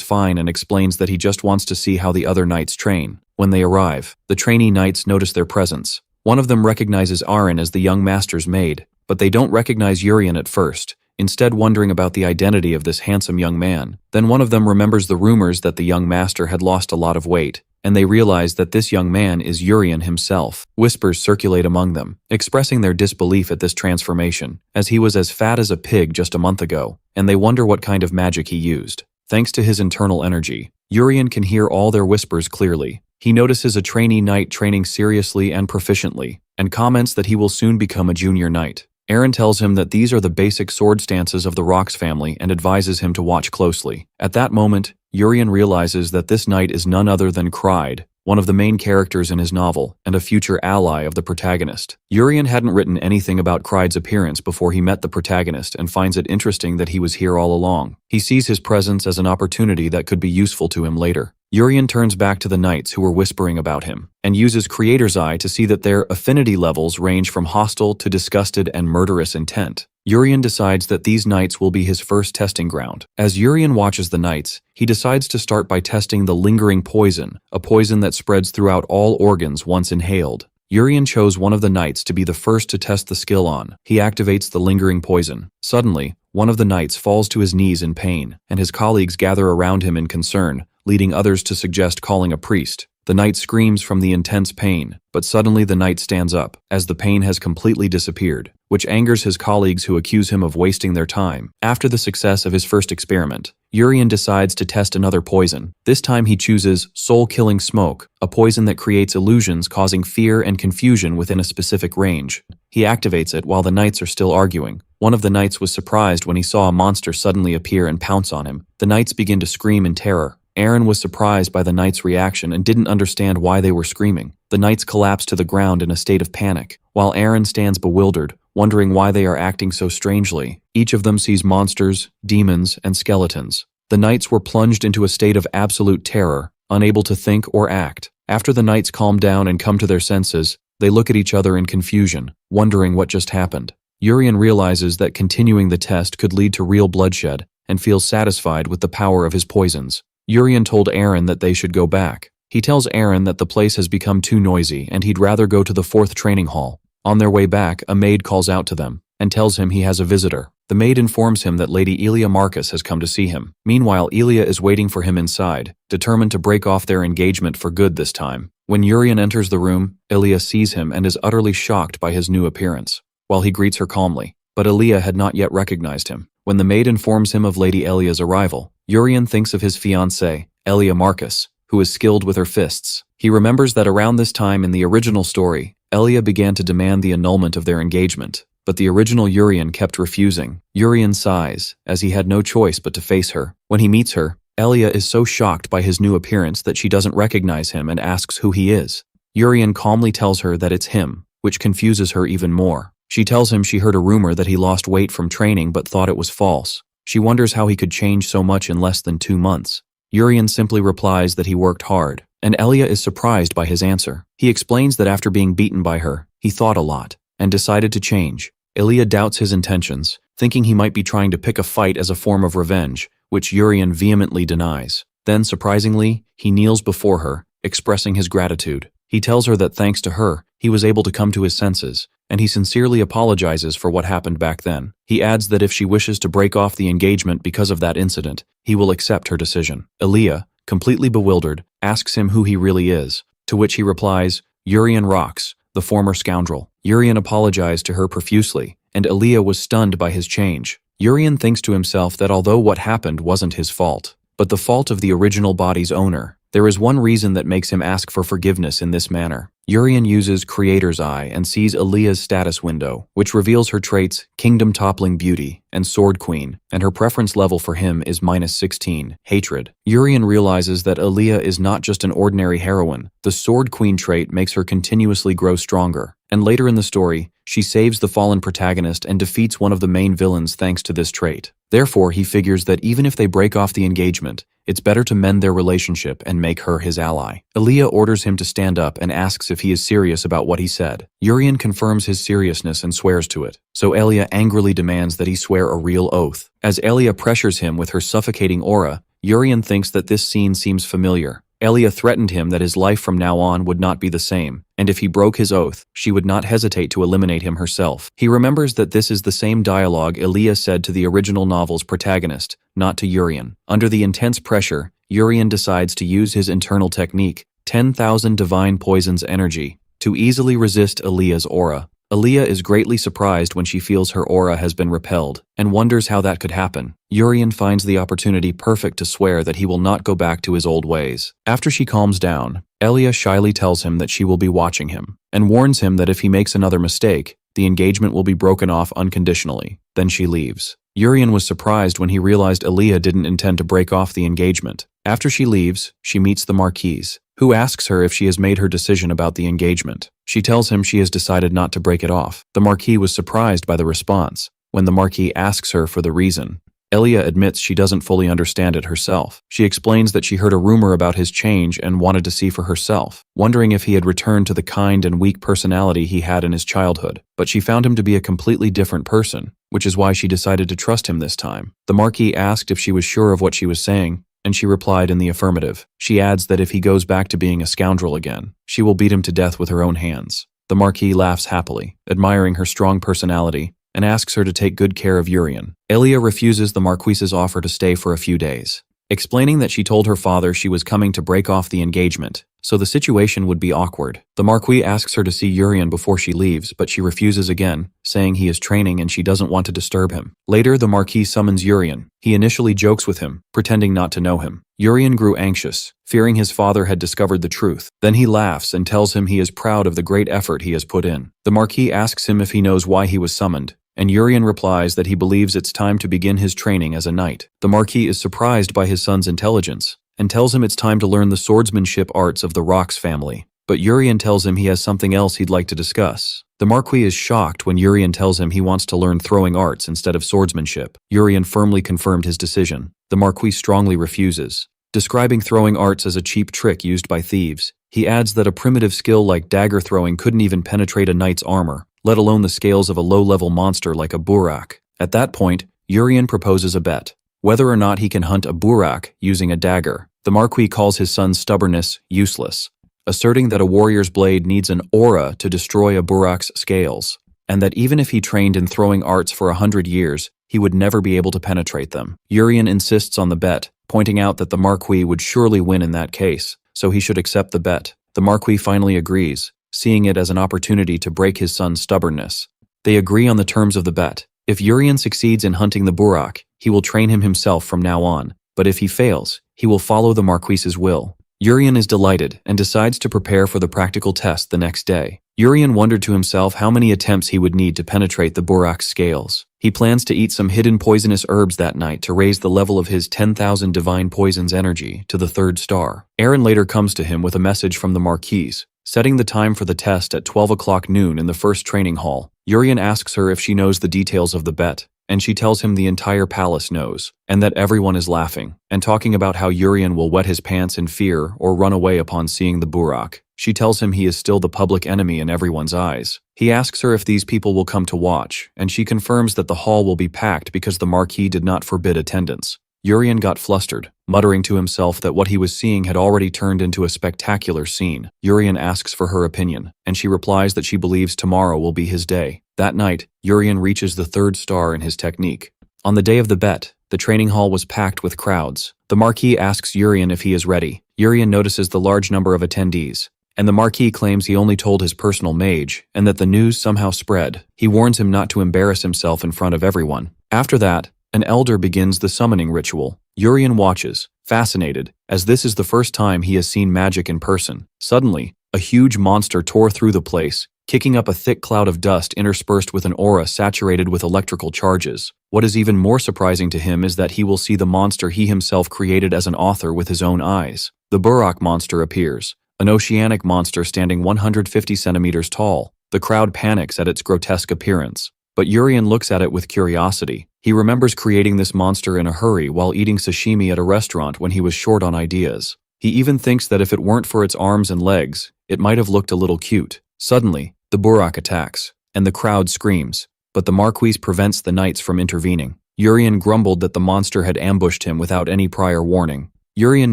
fine and explains that he just wants to see how the other knights train. When they arrive, the trainee knights notice their presence. One of them recognizes Aaron as the young master's maid, but they don't recognize Urian at first, instead wondering about the identity of this handsome young man. Then one of them remembers the rumors that the young master had lost a lot of weight, and they realize that this young man is Urian himself. Whispers circulate among them, expressing their disbelief at this transformation, as he was as fat as a pig just a month ago, and they wonder what kind of magic he used. Thanks to his internal energy, Urian can hear all their whispers clearly. He notices a trainee knight training seriously and proficiently, and comments that he will soon become a junior knight. Aaron tells him that these are the basic sword stances of the Rocks family and advises him to watch closely. At that moment, Urian realizes that this knight is none other than Kryde, one of the main characters in his novel, and a future ally of the protagonist. Urian hadn't written anything about Kryde's appearance before he met the protagonist and finds it interesting that he was here all along. He sees his presence as an opportunity that could be useful to him later. Urian turns back to the knights who were whispering about him, and uses Creator's Eye to see that their affinity levels range from hostile to disgusted and murderous intent. Urian decides that these knights will be his first testing ground. As Urian watches the knights, he decides to start by testing the lingering poison, a poison that spreads throughout all organs once inhaled. Urian chose one of the knights to be the first to test the skill on. He activates the lingering poison. Suddenly, one of the knights falls to his knees in pain, and his colleagues gather around him in concern, leading others to suggest calling a priest. The knight screams from the intense pain, but suddenly the knight stands up, as the pain has completely disappeared, which angers his colleagues who accuse him of wasting their time. After the success of his first experiment, Urian decides to test another poison. This time he chooses soul-killing smoke, a poison that creates illusions causing fear and confusion within a specific range. He activates it while the knights are still arguing. One of the knights was surprised when he saw a monster suddenly appear and pounce on him. The knights begin to scream in terror. Aaron was surprised by the knights' reaction and didn't understand why they were screaming. The knights collapse to the ground in a state of panic, while Aaron stands bewildered, wondering why they are acting so strangely. Each of them sees monsters, demons, and skeletons. The knights were plunged into a state of absolute terror, unable to think or act. After the knights calm down and come to their senses, they look at each other in confusion, wondering what just happened. Urian realizes that continuing the test could lead to real bloodshed, and feels satisfied with the power of his poisons. Urian told Aaron that they should go back. He tells Aaron that the place has become too noisy and he'd rather go to the 4th training hall. On their way back, a maid calls out to them and tells him he has a visitor. The maid informs him that Lady Elia Marcus has come to see him. Meanwhile, Elia is waiting for him inside, determined to break off their engagement for good this time. When Urian enters the room, Elia sees him and is utterly shocked by his new appearance, while he greets her calmly. But Elia had not yet recognized him. When the maid informs him of Lady Elia's arrival, Urian thinks of his fiancée, Elia Marcus, who is skilled with her fists. He remembers that around this time in the original story, Elia began to demand the annulment of their engagement, but the original Urian kept refusing. Urian sighs, as he had no choice but to face her. When he meets her, Elia is so shocked by his new appearance that she doesn't recognize him and asks who he is. Urian calmly tells her that it's him, which confuses her even more. She tells him she heard a rumor that he lost weight from training but thought it was false. She wonders how he could change so much in less than 2 months. Urian simply replies that he worked hard, and Elia is surprised by his answer. He explains that after being beaten by her, he thought a lot, and decided to change. Elia doubts his intentions, thinking he might be trying to pick a fight as a form of revenge, which Urian vehemently denies. Then, surprisingly, he kneels before her, expressing his gratitude. He tells her that thanks to her, he was able to come to his senses, and he sincerely apologizes for what happened back then. He adds that if she wishes to break off the engagement because of that incident, he will accept her decision. Elia, completely bewildered, asks him who he really is, to which he replies, Urian Rocks, the former scoundrel. Urian apologized to her profusely, and Elia was stunned by his change. Urian thinks to himself that although what happened wasn't his fault, but the fault of the original body's owner, there is one reason that makes him ask for forgiveness in this manner. Urian uses Creator's Eye and sees Aaliyah's status window, which reveals her traits Kingdom-Toppling Beauty and Sword Queen, and her preference level for him is -16, Hatred. Urian realizes that Aaliyah is not just an ordinary heroine. The Sword Queen trait makes her continuously grow stronger, and later in the story, she saves the fallen protagonist and defeats one of the main villains thanks to this trait. Therefore, he figures that even if they break off the engagement, it's better to mend their relationship and make her his ally. Aaliyah orders him to stand up and asks if he is serious about what he said. Urian confirms his seriousness and swears to it, so Aaliyah angrily demands that he swear a real oath. As Aaliyah pressures him with her suffocating aura, Urian thinks that this scene seems familiar. Aaliyah threatened him that his life from now on would not be the same, and if he broke his oath, she would not hesitate to eliminate him herself. He remembers that this is the same dialogue Aaliyah said to the original novel's protagonist, not to Urian. Under the intense pressure, Urian decides to use his internal technique, 10,000 Divine Poison's energy, to easily resist Aaliyah's aura. Aaliyah is greatly surprised when she feels her aura has been repelled, and wonders how that could happen. Urian finds the opportunity perfect to swear that he will not go back to his old ways. After she calms down, Aaliyah shyly tells him that she will be watching him, and warns him that if he makes another mistake, the engagement will be broken off unconditionally. Then she leaves. Urian was surprised when he realized Aaliyah didn't intend to break off the engagement. After she leaves, she meets the Marquis, who asks her if she has made her decision about the engagement. She tells him she has decided not to break it off. The Marquis was surprised by the response. When the Marquis asks her for the reason, Aaliyah admits she doesn't fully understand it herself. She explains that she heard a rumor about his change and wanted to see for herself, wondering if he had returned to the kind and weak personality he had in his childhood. But she found him to be a completely different person, which is why she decided to trust him this time. The Marquis asked if she was sure of what she was saying, and she replied in the affirmative. She adds that if he goes back to being a scoundrel again, she will beat him to death with her own hands. The Marquis laughs happily, admiring her strong personality, and asks her to take good care of Urian. Aaliyah refuses the Marquis's offer to stay for a few days, explaining that she told her father she was coming to break off the engagement, so the situation would be awkward. The Marquis asks her to see Urian before she leaves, but she refuses again, saying he is training and she doesn't want to disturb him. Later, the Marquis summons Urian. He initially jokes with him, pretending not to know him. Urian grew anxious, fearing his father had discovered the truth. Then he laughs and tells him he is proud of the great effort he has put in. The Marquis asks him if he knows why he was summoned, and Urian replies that he believes it's time to begin his training as a knight. The Marquis is surprised by his son's intelligence, and tells him it's time to learn the swordsmanship arts of the Rox family. But Urian tells him he has something else he'd like to discuss. The Marquis is shocked when Urian tells him he wants to learn throwing arts instead of swordsmanship. Urian firmly confirmed his decision. The Marquis strongly refuses, describing throwing arts as a cheap trick used by thieves. He adds that a primitive skill like dagger throwing couldn't even penetrate a knight's armor, let alone the scales of a low-level monster like a burak. At that point, Urian proposes a bet, whether or not he can hunt a burak using a dagger. The Marquis calls his son's stubbornness useless, asserting that a warrior's blade needs an aura to destroy a burak's scales, and that even if he trained in throwing arts for 100 years, he would never be able to penetrate them. Urian insists on the bet, pointing out that the Marquis would surely win in that case, so he should accept the bet. The Marquis finally agrees, seeing it as an opportunity to break his son's stubbornness. They agree on the terms of the bet. If Urian succeeds in hunting the burak, he will train him himself from now on, but if he fails, he will follow the Marquis's will. Urian is delighted and decides to prepare for the practical test the next day. Urian wondered to himself how many attempts he would need to penetrate the burak's scales. He plans to eat some hidden poisonous herbs that night to raise the level of his 10,000 Divine Poison's energy to the 3rd star. Aaron later comes to him with a message from the Marquis, setting the time for the test at 12 o'clock noon in the first training hall. Urian asks her if she knows the details of the bet, and she tells him the entire palace knows, and that everyone is laughing, and talking about how Urian will wet his pants in fear or run away upon seeing the burak. She tells him he is still the public enemy in everyone's eyes. He asks her if these people will come to watch, and she confirms that the hall will be packed because the Marquis did not forbid attendance. Urian got flustered, muttering to himself that what he was seeing had already turned into a spectacular scene. Urian asks for her opinion, and she replies that she believes tomorrow will be his day. That night, Urian reaches the 3rd star in his technique. On the day of the bet, the training hall was packed with crowds. The Marquis asks Urian if he is ready. Urian notices the large number of attendees, and the Marquis claims he only told his personal mage, and that the news somehow spread. He warns him not to embarrass himself in front of everyone. After that, an elder begins the summoning ritual. Urian watches, fascinated, as this is the first time he has seen magic in person. Suddenly, A huge monster tore through the place, kicking up a thick cloud of dust interspersed with an aura saturated with electrical charges. What is even more surprising to him is that he will see the monster he himself created as an author with his own eyes. The Burok monster appears, an oceanic monster standing 150 centimeters tall. The crowd panics at its grotesque appearance, but Urien looks at it with curiosity. He remembers creating this monster in a hurry while eating sashimi at a restaurant when he was short on ideas. He even thinks that if it weren't for its arms and legs, it might have looked a little cute. Suddenly, the Burok attacks, and the crowd screams, but the Marquis prevents the knights from intervening. Urien grumbled that the monster had ambushed him without any prior warning. Urien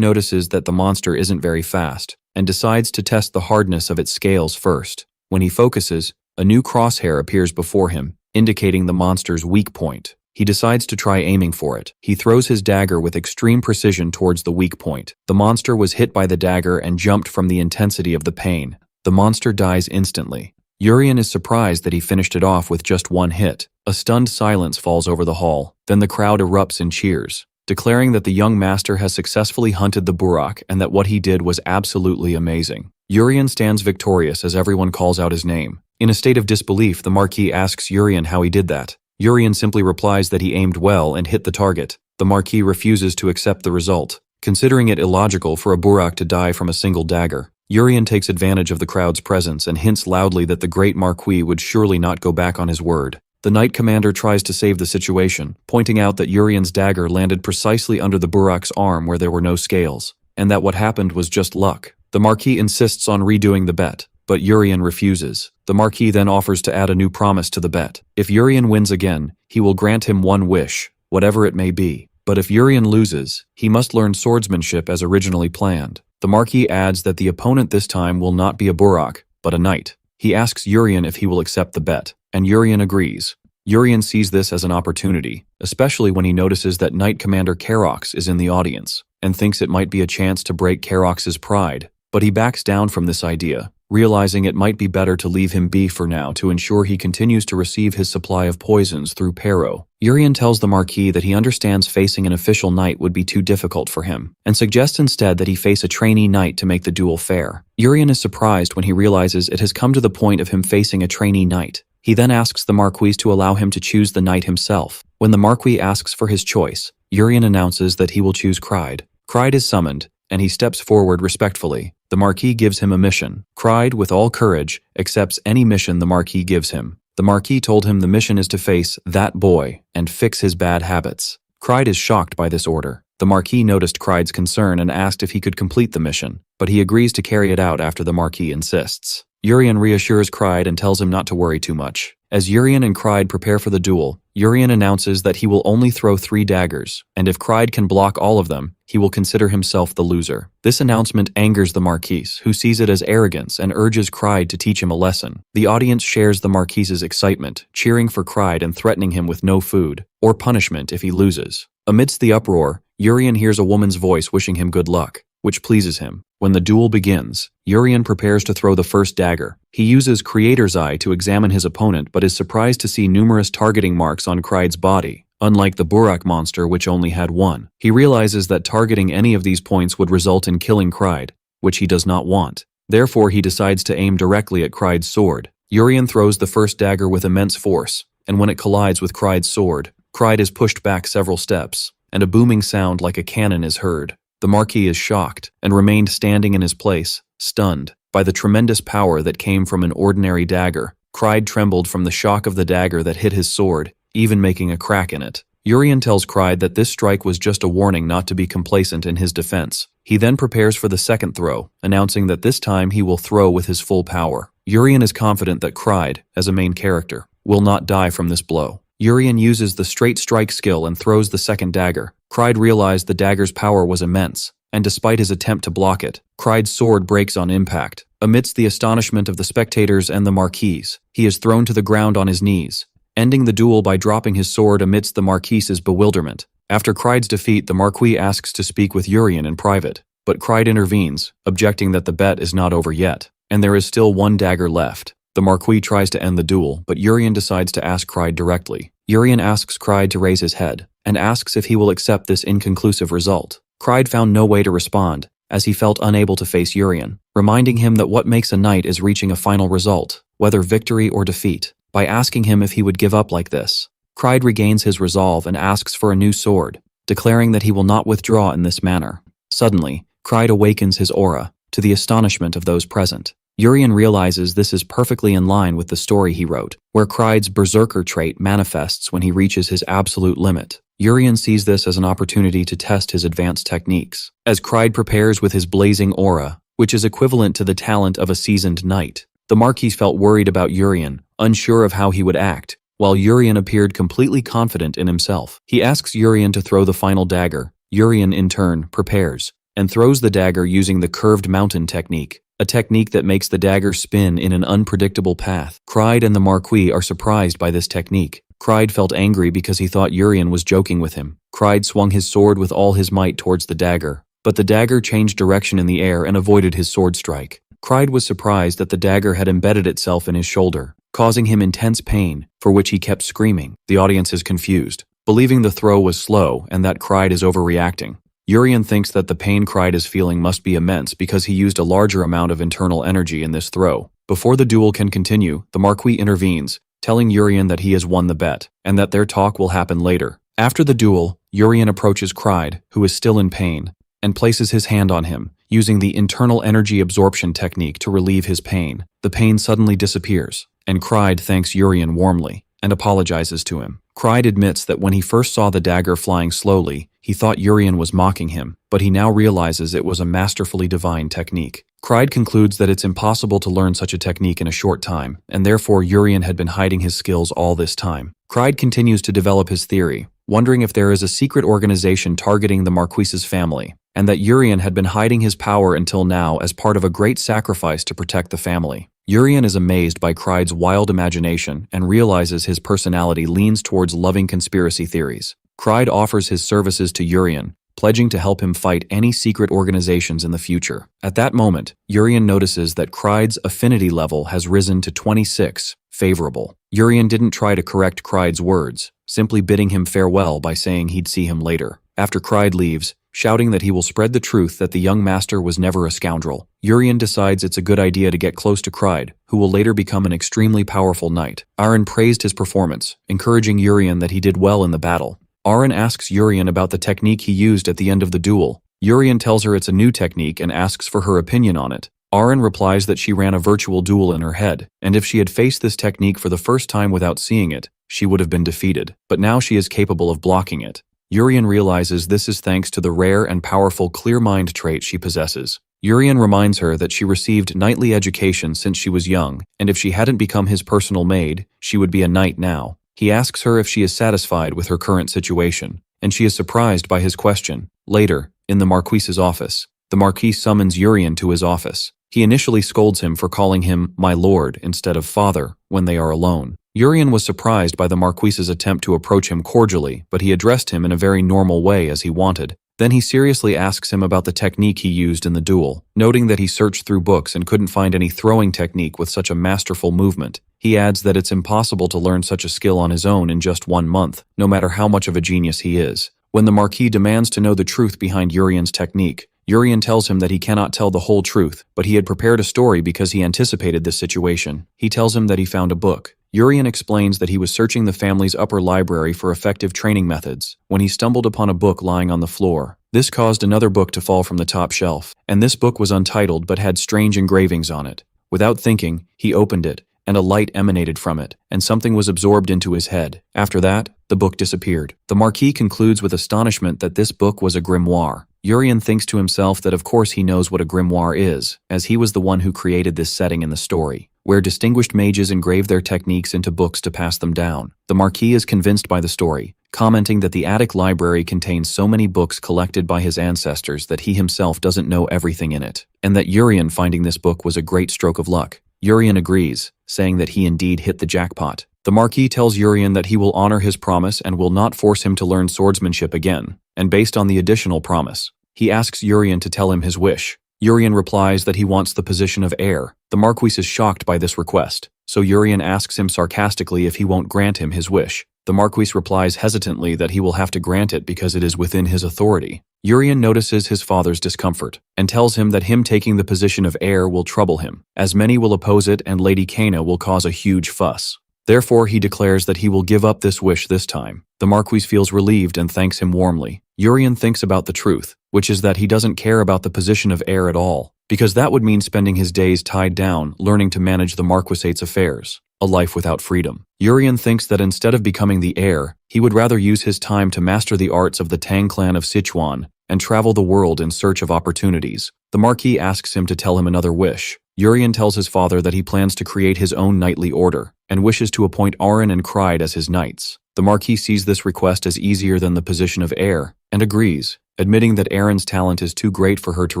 notices that the monster isn't very fast, and decides to test the hardness of its scales first. When he focuses, a new crosshair appears before him, indicating the monster's weak point. He decides to try aiming for it. He throws his dagger with extreme precision towards the weak point. The monster was hit by the dagger and jumped from the intensity of the pain. The monster dies instantly. Urien is surprised that he finished it off with just one hit. A stunned silence falls over the hall. Then the crowd erupts in cheers, declaring that the young master has successfully hunted the Burok and that what he did was absolutely amazing. Urien stands victorious as everyone calls out his name. In a state of disbelief, the Marquis asks Urien how he did that. Urien simply replies that he aimed well and hit the target. The Marquis refuses to accept the result, considering it illogical for a Burok to die from a single dagger. Urien takes advantage of the crowd's presence and hints loudly that the great Marquis would surely not go back on his word. The Knight Commander tries to save the situation, pointing out that Urien's dagger landed precisely under the Burok's arm where there were no scales, and that what happened was just luck. The Marquis insists on redoing the bet, but Urien refuses. The Marquis then offers to add a new promise to the bet. If Urien wins again, he will grant him one wish, whatever it may be. But if Urien loses, he must learn swordsmanship as originally planned. The Marquis adds that the opponent this time will not be a Burok, but a knight. He asks Urien if he will accept the bet, and Urien agrees. Urien sees this as an opportunity, especially when he notices that Knight Commander Karox is in the audience, and thinks it might be a chance to break Karox's pride. But he backs down from this idea, realizing it might be better to leave him be for now to ensure he continues to receive his supply of poisons through Pero. Urien tells the Marquis that he understands facing an official knight would be too difficult for him, and suggests instead that he face a trainee knight to make the duel fair. Urien is surprised when he realizes it has come to the point of him facing a trainee knight. He then asks the Marquis to allow him to choose the knight himself. When the Marquis asks for his choice, Urien announces that he will choose Kryde. Kryde is summoned, and he steps forward respectfully. The Marquis gives him a mission. Kryde, with all courage, accepts any mission the Marquis gives him. The Marquis told him the mission is to face that boy and fix his bad habits. Kryde is shocked by this order. The Marquis noticed Kryde's concern and asked if he could complete the mission, but he agrees to carry it out after the Marquis insists. Urien reassures Kryde and tells him not to worry too much. As Urien and Kryde prepare for the duel, Urien announces that he will only throw 3 daggers, and if Kryde can block all of them, he will consider himself the loser. This announcement angers the Marquis, who sees it as arrogance and urges Kryde to teach him a lesson. The audience shares the Marquis's excitement, cheering for Kryde and threatening him with no food, or punishment if he loses. Amidst the uproar, Urien hears a woman's voice wishing him good luck, which pleases him. When the duel begins, Urien prepares to throw the first dagger. He uses Creator's Eye to examine his opponent but is surprised to see numerous targeting marks on Kryde's body, unlike the Burok monster which only had one. He realizes that targeting any of these points would result in killing Kryde, which he does not want. Therefore, he decides to aim directly at Kryde's sword. Urien throws the first dagger with immense force, and when it collides with Kryde's sword, Kryde is pushed back several steps, and a booming sound like a cannon is heard. The Marquis is shocked and remained standing in his place, stunned by the tremendous power that came from an ordinary dagger. Kryde trembled from the shock of the dagger that hit his sword, even making a crack in it. Urien tells Kryde that this strike was just a warning not to be complacent in his defense. He then prepares for the second throw, announcing that this time he will throw with his full power. Urien is confident that Kryde, as a main character, will not die from this blow. Urien uses the straight strike skill and throws the second dagger. Kryde realized the dagger's power was immense, and despite his attempt to block it, Kryde's sword breaks on impact. Amidst the astonishment of the spectators and the Marquis, he is thrown to the ground on his knees, ending the duel by dropping his sword amidst the Marquis's bewilderment. After Kryde's defeat, the Marquis asks to speak with Urien in private, but Kryde intervenes, objecting that the bet is not over yet, and there is still one dagger left. The Marquis tries to end the duel, but Urien decides to ask Kryde directly. Urien asks Kryde to raise his head, and asks if he will accept this inconclusive result. Kryde found no way to respond, as he felt unable to face Urien, reminding him that what makes a knight is reaching a final result, whether victory or defeat. By asking him if he would give up like this, Kryde regains his resolve and asks for a new sword, declaring that he will not withdraw in this manner. Suddenly, Kryde awakens his aura, to the astonishment of those present. Urien realizes this is perfectly in line with the story he wrote, where Kryde's berserker trait manifests when he reaches his absolute limit. Urien sees this as an opportunity to test his advanced techniques. As Kryde prepares with his blazing aura, which is equivalent to the talent of a seasoned knight, the Marquis felt worried about Urien, unsure of how he would act, while Urien appeared completely confident in himself. He asks Urien to throw the final dagger. Urien, in turn, prepares, and throws the dagger using the curved mountain technique, a technique that makes the dagger spin in an unpredictable path. Kryde and the Marquis are surprised by this technique. Kryde felt angry because he thought Urien was joking with him. Kryde swung his sword with all his might towards the dagger, but the dagger changed direction in the air and avoided his sword strike. Kryde was surprised that the dagger had embedded itself in his shoulder, causing him intense pain, for which he kept screaming. The audience is confused, believing the throw was slow and that Kryde is overreacting. Urien thinks that the pain Kryde is feeling must be immense because he used a larger amount of internal energy in this throw. Before the duel can continue, the Marquis intervenes, telling Urien that he has won the bet, and that their talk will happen later. After the duel, Urien approaches Kryde, who is still in pain, and places his hand on him, using the internal energy absorption technique to relieve his pain. The pain suddenly disappears, and Kryde thanks Urien warmly, and apologizes to him. Kryde admits that when he first saw the dagger flying slowly, he thought Urien was mocking him, but he now realizes it was a masterfully divine technique. Kryde concludes that it's impossible to learn such a technique in a short time, and therefore Urien had been hiding his skills all this time. Kryde continues to develop his theory, wondering if there is a secret organization targeting the Marquis's family, and that Urien had been hiding his power until now as part of a great sacrifice to protect the family. Urien is amazed by Kryde's wild imagination and realizes his personality leans towards loving conspiracy theories. Kryde offers his services to Urien, pledging to help him fight any secret organizations in the future. At that moment, Urien notices that Kryde's affinity level has risen to 26, favorable. Urien didn't try to correct Kryde's words, simply bidding him farewell by saying he'd see him later. After Kryde leaves, shouting that he will spread the truth that the young master was never a scoundrel, Urien decides it's a good idea to get close to Kryde, who will later become an extremely powerful knight. Aaron praised his performance, encouraging Urien that he did well in the battle. Aaron asks Urien about the technique he used at the end of the duel. Urien tells her it's a new technique and asks for her opinion on it. Aaron replies that she ran a virtual duel in her head, and if she had faced this technique for the first time without seeing it, she would have been defeated. But now she is capable of blocking it. Urien realizes this is thanks to the rare and powerful clear mind trait she possesses. Urien reminds her that she received knightly education since she was young, and if she hadn't become his personal maid, she would be a knight now. He asks her if she is satisfied with her current situation, and she is surprised by his question. Later, in the Marquis's office, the Marquis summons Urien to his office. He initially scolds him for calling him my lord instead of father when they are alone. Urien was surprised by the Marquis's attempt to approach him cordially, but he addressed him in a very normal way as he wanted. Then he seriously asks him about the technique he used in the duel, noting that he searched through books and couldn't find any throwing technique with such a masterful movement. He adds that it's impossible to learn such a skill on his own in just 1 month, no matter how much of a genius he is. When the Marquis demands to know the truth behind Urien's technique, Urien tells him that he cannot tell the whole truth, but he had prepared a story because he anticipated this situation. He tells him that he found a book. Urien explains that he was searching the family's upper library for effective training methods when he stumbled upon a book lying on the floor. This caused another book to fall from the top shelf, and this book was untitled but had strange engravings on it. Without thinking, he opened it, and a light emanated from it, and something was absorbed into his head. After that, the book disappeared. The Marquis concludes with astonishment that this book was a grimoire. Urien thinks to himself that of course he knows what a grimoire is, as he was the one who created this setting in the story, where distinguished mages engrave their techniques into books to pass them down. The Marquis is convinced by the story, commenting that the attic library contains so many books collected by his ancestors that he himself doesn't know everything in it, and that Urien finding this book was a great stroke of luck. Urien agrees, saying that he indeed hit the jackpot. The Marquis tells Urien that he will honor his promise and will not force him to learn swordsmanship again, and based on the additional promise, he asks Urien to tell him his wish. Urien replies that he wants the position of heir. The Marquis is shocked by this request, so Urien asks him sarcastically if he won't grant him his wish. The Marquis replies hesitantly that he will have to grant it because it is within his authority. Urian notices his father's discomfort and tells him that him taking the position of heir will trouble him, as many will oppose it and Lady Kana will cause a huge fuss. Therefore, he declares that he will give up this wish this time. The Marquis feels relieved and thanks him warmly. Urian thinks about the truth, which is that he doesn't care about the position of heir at all, because that would mean spending his days tied down, learning to manage the Marquisate's affairs. A life without freedom. Urian thinks that instead of becoming the heir, he would rather use his time to master the arts of the Tang clan of Sichuan and travel the world in search of opportunities. The Marquis asks him to tell him another wish. Urian tells his father that he plans to create his own knightly order and wishes to appoint Arin and Kryde as his knights. The Marquis sees this request as easier than the position of heir and agrees, admitting that Arin's talent is too great for her to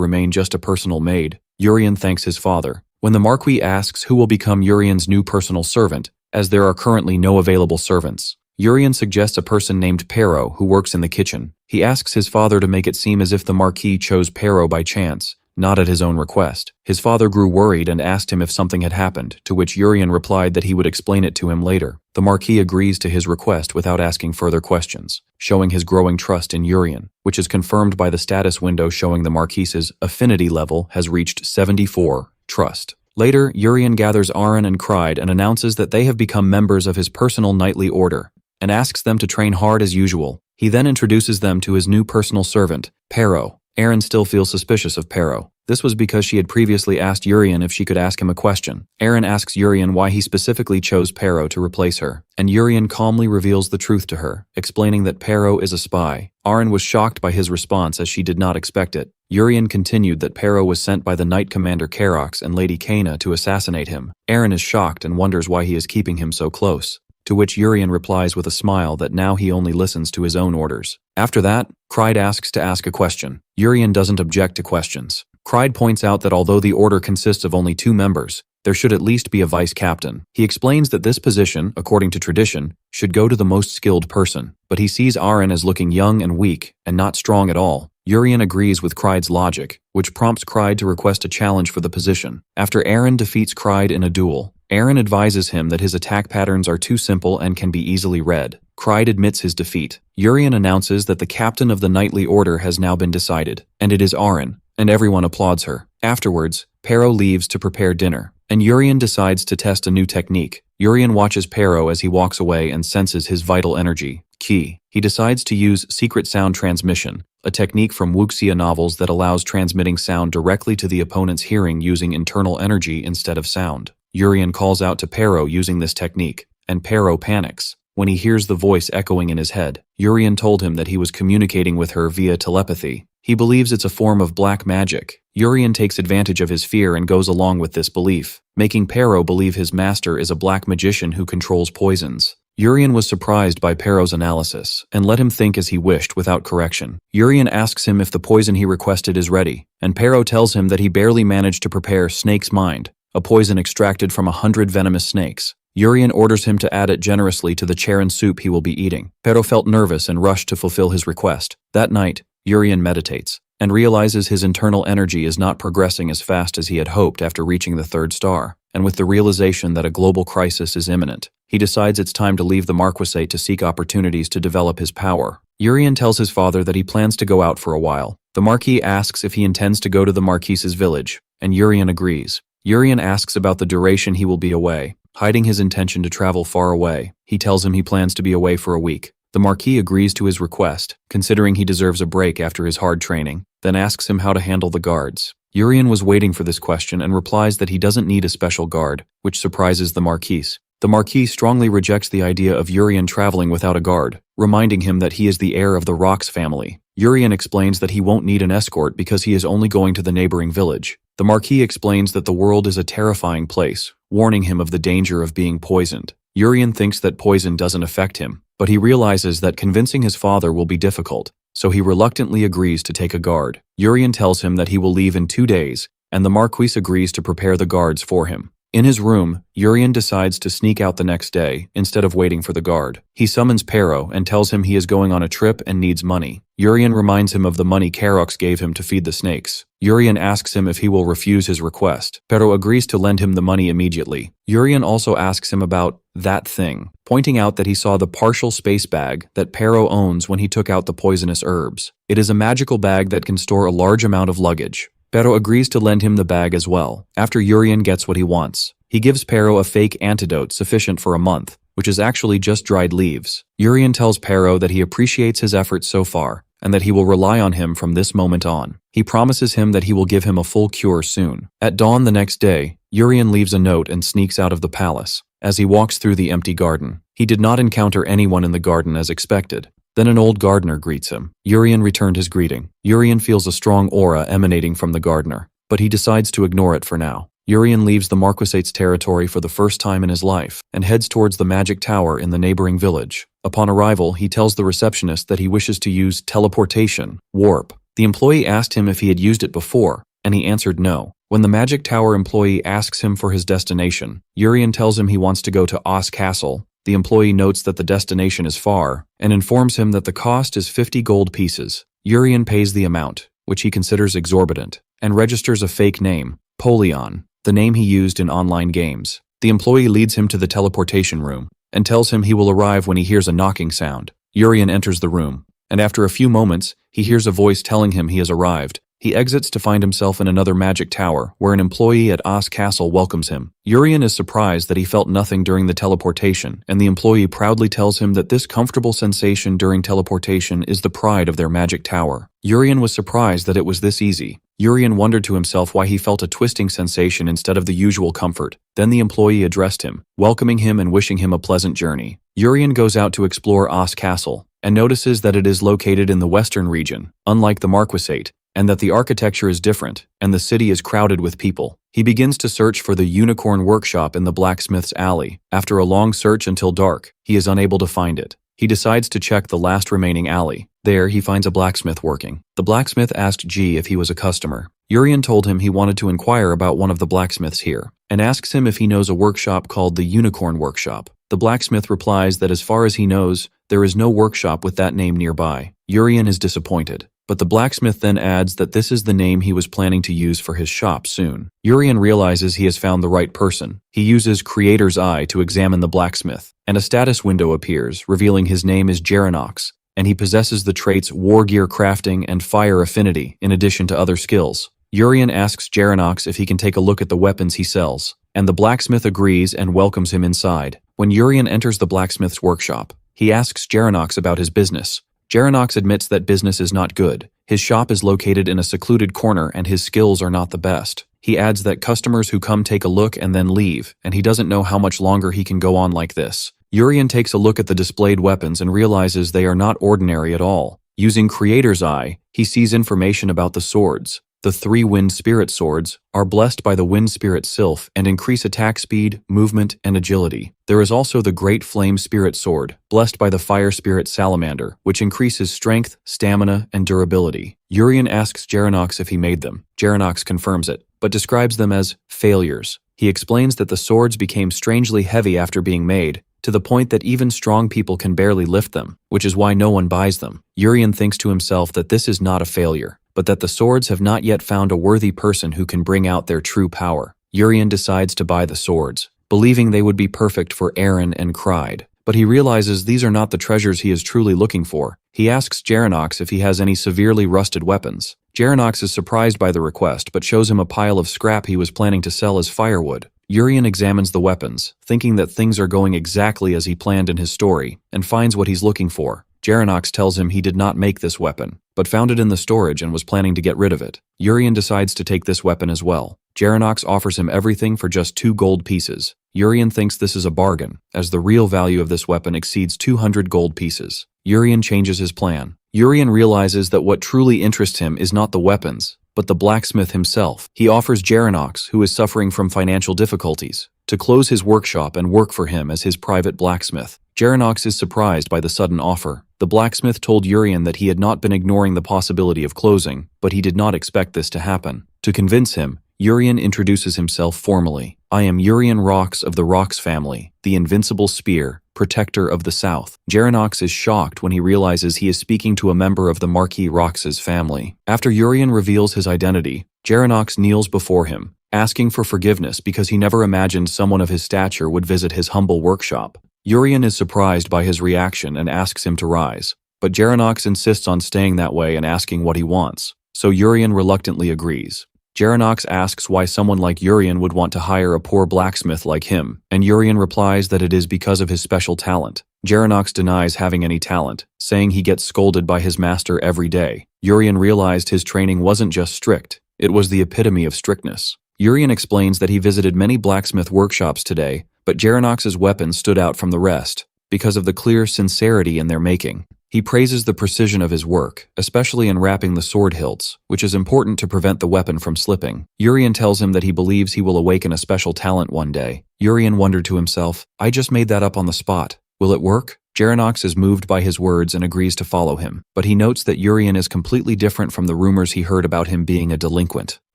remain just a personal maid. Urian thanks his father. When the Marquis asks who will become Urian's new personal servant, as there are currently no available servants, Urian suggests a person named Pero who works in the kitchen. He asks his father to make it seem as if the Marquis chose Pero by chance, not at his own request. His father grew worried and asked him if something had happened, to which Urian replied that he would explain it to him later. The Marquis agrees to his request without asking further questions, showing his growing trust in Urian, which is confirmed by the status window showing the Marquis's affinity level has reached 74. Trust. Later, Urian gathers Arin and Kryde and announces that they have become members of his personal knightly order, and asks them to train hard as usual. He then introduces them to his new personal servant, Pero. Arin still feels suspicious of Pero. This was because she had previously asked Urian if she could ask him a question. Arin asks Urian why he specifically chose Pero to replace her, and Urian calmly reveals the truth to her, explaining that Pero is a spy. Arin was shocked by his response as she did not expect it. Urian continued that Pero was sent by the Knight Commander Karox and Lady Kana to assassinate him. Arin is shocked and wonders why he is keeping him so close, to which Urian replies with a smile that now he only listens to his own orders. After that, Kryde asks to ask a question. Urian doesn't object to questions. Kryde points out that although the order consists of only 2 members, there should at least be a vice captain. He explains that this position, according to tradition, should go to the most skilled person, but he sees Arin as looking young and weak, and not strong at all. Urian agrees with Kryde's logic, which prompts Kryde to request a challenge for the position. After Arin defeats Kryde in a duel, Arin advises him that his attack patterns are too simple and can be easily read. Kryde admits his defeat. Urian announces that the captain of the knightly order has now been decided, and it is Arin, and everyone applauds her. Afterwards, Pero leaves to prepare dinner, and Urian decides to test a new technique. Urian watches Pero as he walks away and senses his vital energy, Qi. He decides to use secret sound transmission, a technique from wuxia novels that allows transmitting sound directly to the opponent's hearing using internal energy instead of sound. Urian calls out to Pero using this technique, and Pero panics when he hears the voice echoing in his head. Urian told him that he was communicating with her via telepathy. He believes it's a form of black magic. Urian takes advantage of his fear and goes along with this belief, making Pero believe his master is a black magician who controls poisons. Urian was surprised by Pero's analysis and let him think as he wished without correction. Urian asks him if the poison he requested is ready, and Pero tells him that he barely managed to prepare Snake's Mind, a poison extracted from 100 venomous snakes. Urian orders him to add it generously to the charon soup he will be eating. Pero felt nervous and rushed to fulfill his request. That night, Urian meditates and realizes his internal energy is not progressing as fast as he had hoped after reaching the 3rd star, and with the realization that a global crisis is imminent, he decides it's time to leave the Marquisate to seek opportunities to develop his power. Urian tells his father that he plans to go out for a while. The Marquis asks if he intends to go to the Marquis's village, and Urian agrees. Urian asks about the duration he will be away. Hiding his intention to travel far away, he tells him he plans to be away for a week. The Marquis agrees to his request, considering he deserves a break after his hard training, then asks him how to handle the guards. Urian was waiting for this question and replies that he doesn't need a special guard, which surprises the Marquis. The Marquis strongly rejects the idea of Urian traveling without a guard, reminding him that he is the heir of the Rox family. Urian explains that he won't need an escort because he is only going to the neighboring village. The Marquis explains that the world is a terrifying place, warning him of the danger of being poisoned. Urian thinks that poison doesn't affect him, but he realizes that convincing his father will be difficult, so he reluctantly agrees to take a guard. Urian tells him that he will leave in 2 days, and the Marquis agrees to prepare the guards for him. In his room, Urian decides to sneak out the next day instead of waiting for the guard. He summons Pero and tells him he is going on a trip and needs money. Urian reminds him of the money Karox gave him to feed the snakes. Urian asks him if he will refuse his request. Pero agrees to lend him the money immediately. Urian also asks him about that thing, pointing out that he saw the partial space bag that Pero owns when he took out the poisonous herbs. It is a magical bag that can store a large amount of luggage. Pero agrees to lend him the bag as well. After Urian gets what he wants, he gives Pero a fake antidote sufficient for a month, which is actually just dried leaves. Urian tells Pero that he appreciates his efforts so far, and that he will rely on him from this moment on. He promises him that he will give him a full cure soon. At dawn the next day, Urian leaves a note and sneaks out of the palace. As he walks through the empty garden, he did not encounter anyone in the garden as expected. Then an old gardener greets him. Urian returned his greeting. Urian feels a strong aura emanating from the gardener, but he decides to ignore it for now. Urian leaves the Marquisate's territory for the first time in his life and heads towards the magic tower in the neighboring village. Upon arrival, he tells the receptionist that he wishes to use teleportation, warp. The employee asked him if he had used it before, and he answered no. When the magic tower employee asks him for his destination, Urian tells him he wants to go to Os Castle. The employee notes that the destination is far and informs him that the cost is 50 gold pieces. Urian pays the amount, which he considers exorbitant, and registers a fake name, Polion, the name he used in online games. The employee leads him to the teleportation room and tells him he will arrive when he hears a knocking sound. Urian enters the room, and after a few moments, he hears a voice telling him he has arrived. He exits to find himself in another magic tower, where an employee at Os Castle welcomes him. Urian is surprised that he felt nothing during the teleportation, and the employee proudly tells him that this comfortable sensation during teleportation is the pride of their magic tower. Urian was surprised that it was this easy. Urian wondered to himself why he felt a twisting sensation instead of the usual comfort. Then the employee addressed him, welcoming him and wishing him a pleasant journey. Urian goes out to explore Os Castle, and notices that it is located in the western region, unlike the Marquisate, and that the architecture is different, and the city is crowded with people. He begins to search for the unicorn workshop in the blacksmith's alley. After a long search until dark, he is unable to find it. He decides to check the last remaining alley. There, he finds a blacksmith working. The blacksmith asked G if he was a customer. Urian told him he wanted to inquire about one of the blacksmiths here, and asks him if he knows a workshop called the Unicorn Workshop. The blacksmith replies that as far as he knows, there is no workshop with that name nearby. Urian is disappointed, but the blacksmith then adds that this is the name he was planning to use for his shop soon. Urian realizes he has found the right person. He uses Creator's Eye to examine the blacksmith, and a status window appears, revealing his name is Geranox, and he possesses the traits War Gear Crafting and Fire Affinity, in addition to other skills. Urian asks Geranox if he can take a look at the weapons he sells, and the blacksmith agrees and welcomes him inside. When Urian enters the blacksmith's workshop, he asks Geranox about his business. Geranox admits that business is not good. His shop is located in a secluded corner and his skills are not the best. He adds that customers who come take a look and then leave, and he doesn't know how much longer he can go on like this. Urian takes a look at the displayed weapons and realizes they are not ordinary at all. Using Creator's Eye, he sees information about the swords. The 3 Wind Spirit swords are blessed by the Wind Spirit Sylph and increase attack speed, movement, and agility. There is also the Great Flame Spirit Sword, blessed by the Fire Spirit Salamander, which increases strength, stamina, and durability. Urian asks Geranox if he made them. Geranox confirms it, but describes them as failures. He explains that the swords became strangely heavy after being made, to the point that even strong people can barely lift them, which is why no one buys them. Urian thinks to himself that this is not a failure, but that the swords have not yet found a worthy person who can bring out their true power. Urian decides to buy the swords, believing they would be perfect for Aaron and Cried, but he realizes these are not the treasures he is truly looking for. He asks Geranox if he has any severely rusted weapons. Geranox is surprised by the request, but shows him a pile of scrap he was planning to sell as firewood. Urian examines the weapons, thinking that things are going exactly as he planned in his story, and finds what he's looking for. Geranox tells him he did not make this weapon, but found it in the storage and was planning to get rid of it. Urian decides to take this weapon as well. Geranox offers him everything for just 2 gold pieces. Urian thinks this is a bargain, as the real value of this weapon exceeds 200 gold pieces. Urian changes his plan. Urian realizes that what truly interests him is not the weapons, but the blacksmith himself. He offers Geranox, who is suffering from financial difficulties, to close his workshop and work for him as his private blacksmith. Geranox is surprised by the sudden offer. The blacksmith told Urian that he had not been ignoring the possibility of closing, but he did not expect this to happen. To convince him, Urian introduces himself formally. "I am Urian Rox of the Rox family, the invincible spear, protector of the South." Jarenox is shocked when he realizes he is speaking to a member of the Marquis Rox's family. After Urian reveals his identity, Jarenox kneels before him, asking for forgiveness because he never imagined someone of his stature would visit his humble workshop. Urian is surprised by his reaction and asks him to rise, but Jarenox insists on staying that way and asking what he wants, so Urian reluctantly agrees. Jarenox asks why someone like Urian would want to hire a poor blacksmith like him, and Urian replies that it is because of his special talent. Jarenox denies having any talent, saying he gets scolded by his master every day. Urian realized his training wasn't just strict, it was the epitome of strictness. Urian explains that he visited many blacksmith workshops today, but Jarenox's weapons stood out from the rest, because of the clear sincerity in their making. He praises the precision of his work, especially in wrapping the sword hilts, which is important to prevent the weapon from slipping. Urian tells him that he believes he will awaken a special talent one day. Urian wondered to himself, "I just made that up on the spot. Will it work?" Jarenox is moved by his words and agrees to follow him, but he notes that Urian is completely different from the rumors he heard about him being a delinquent.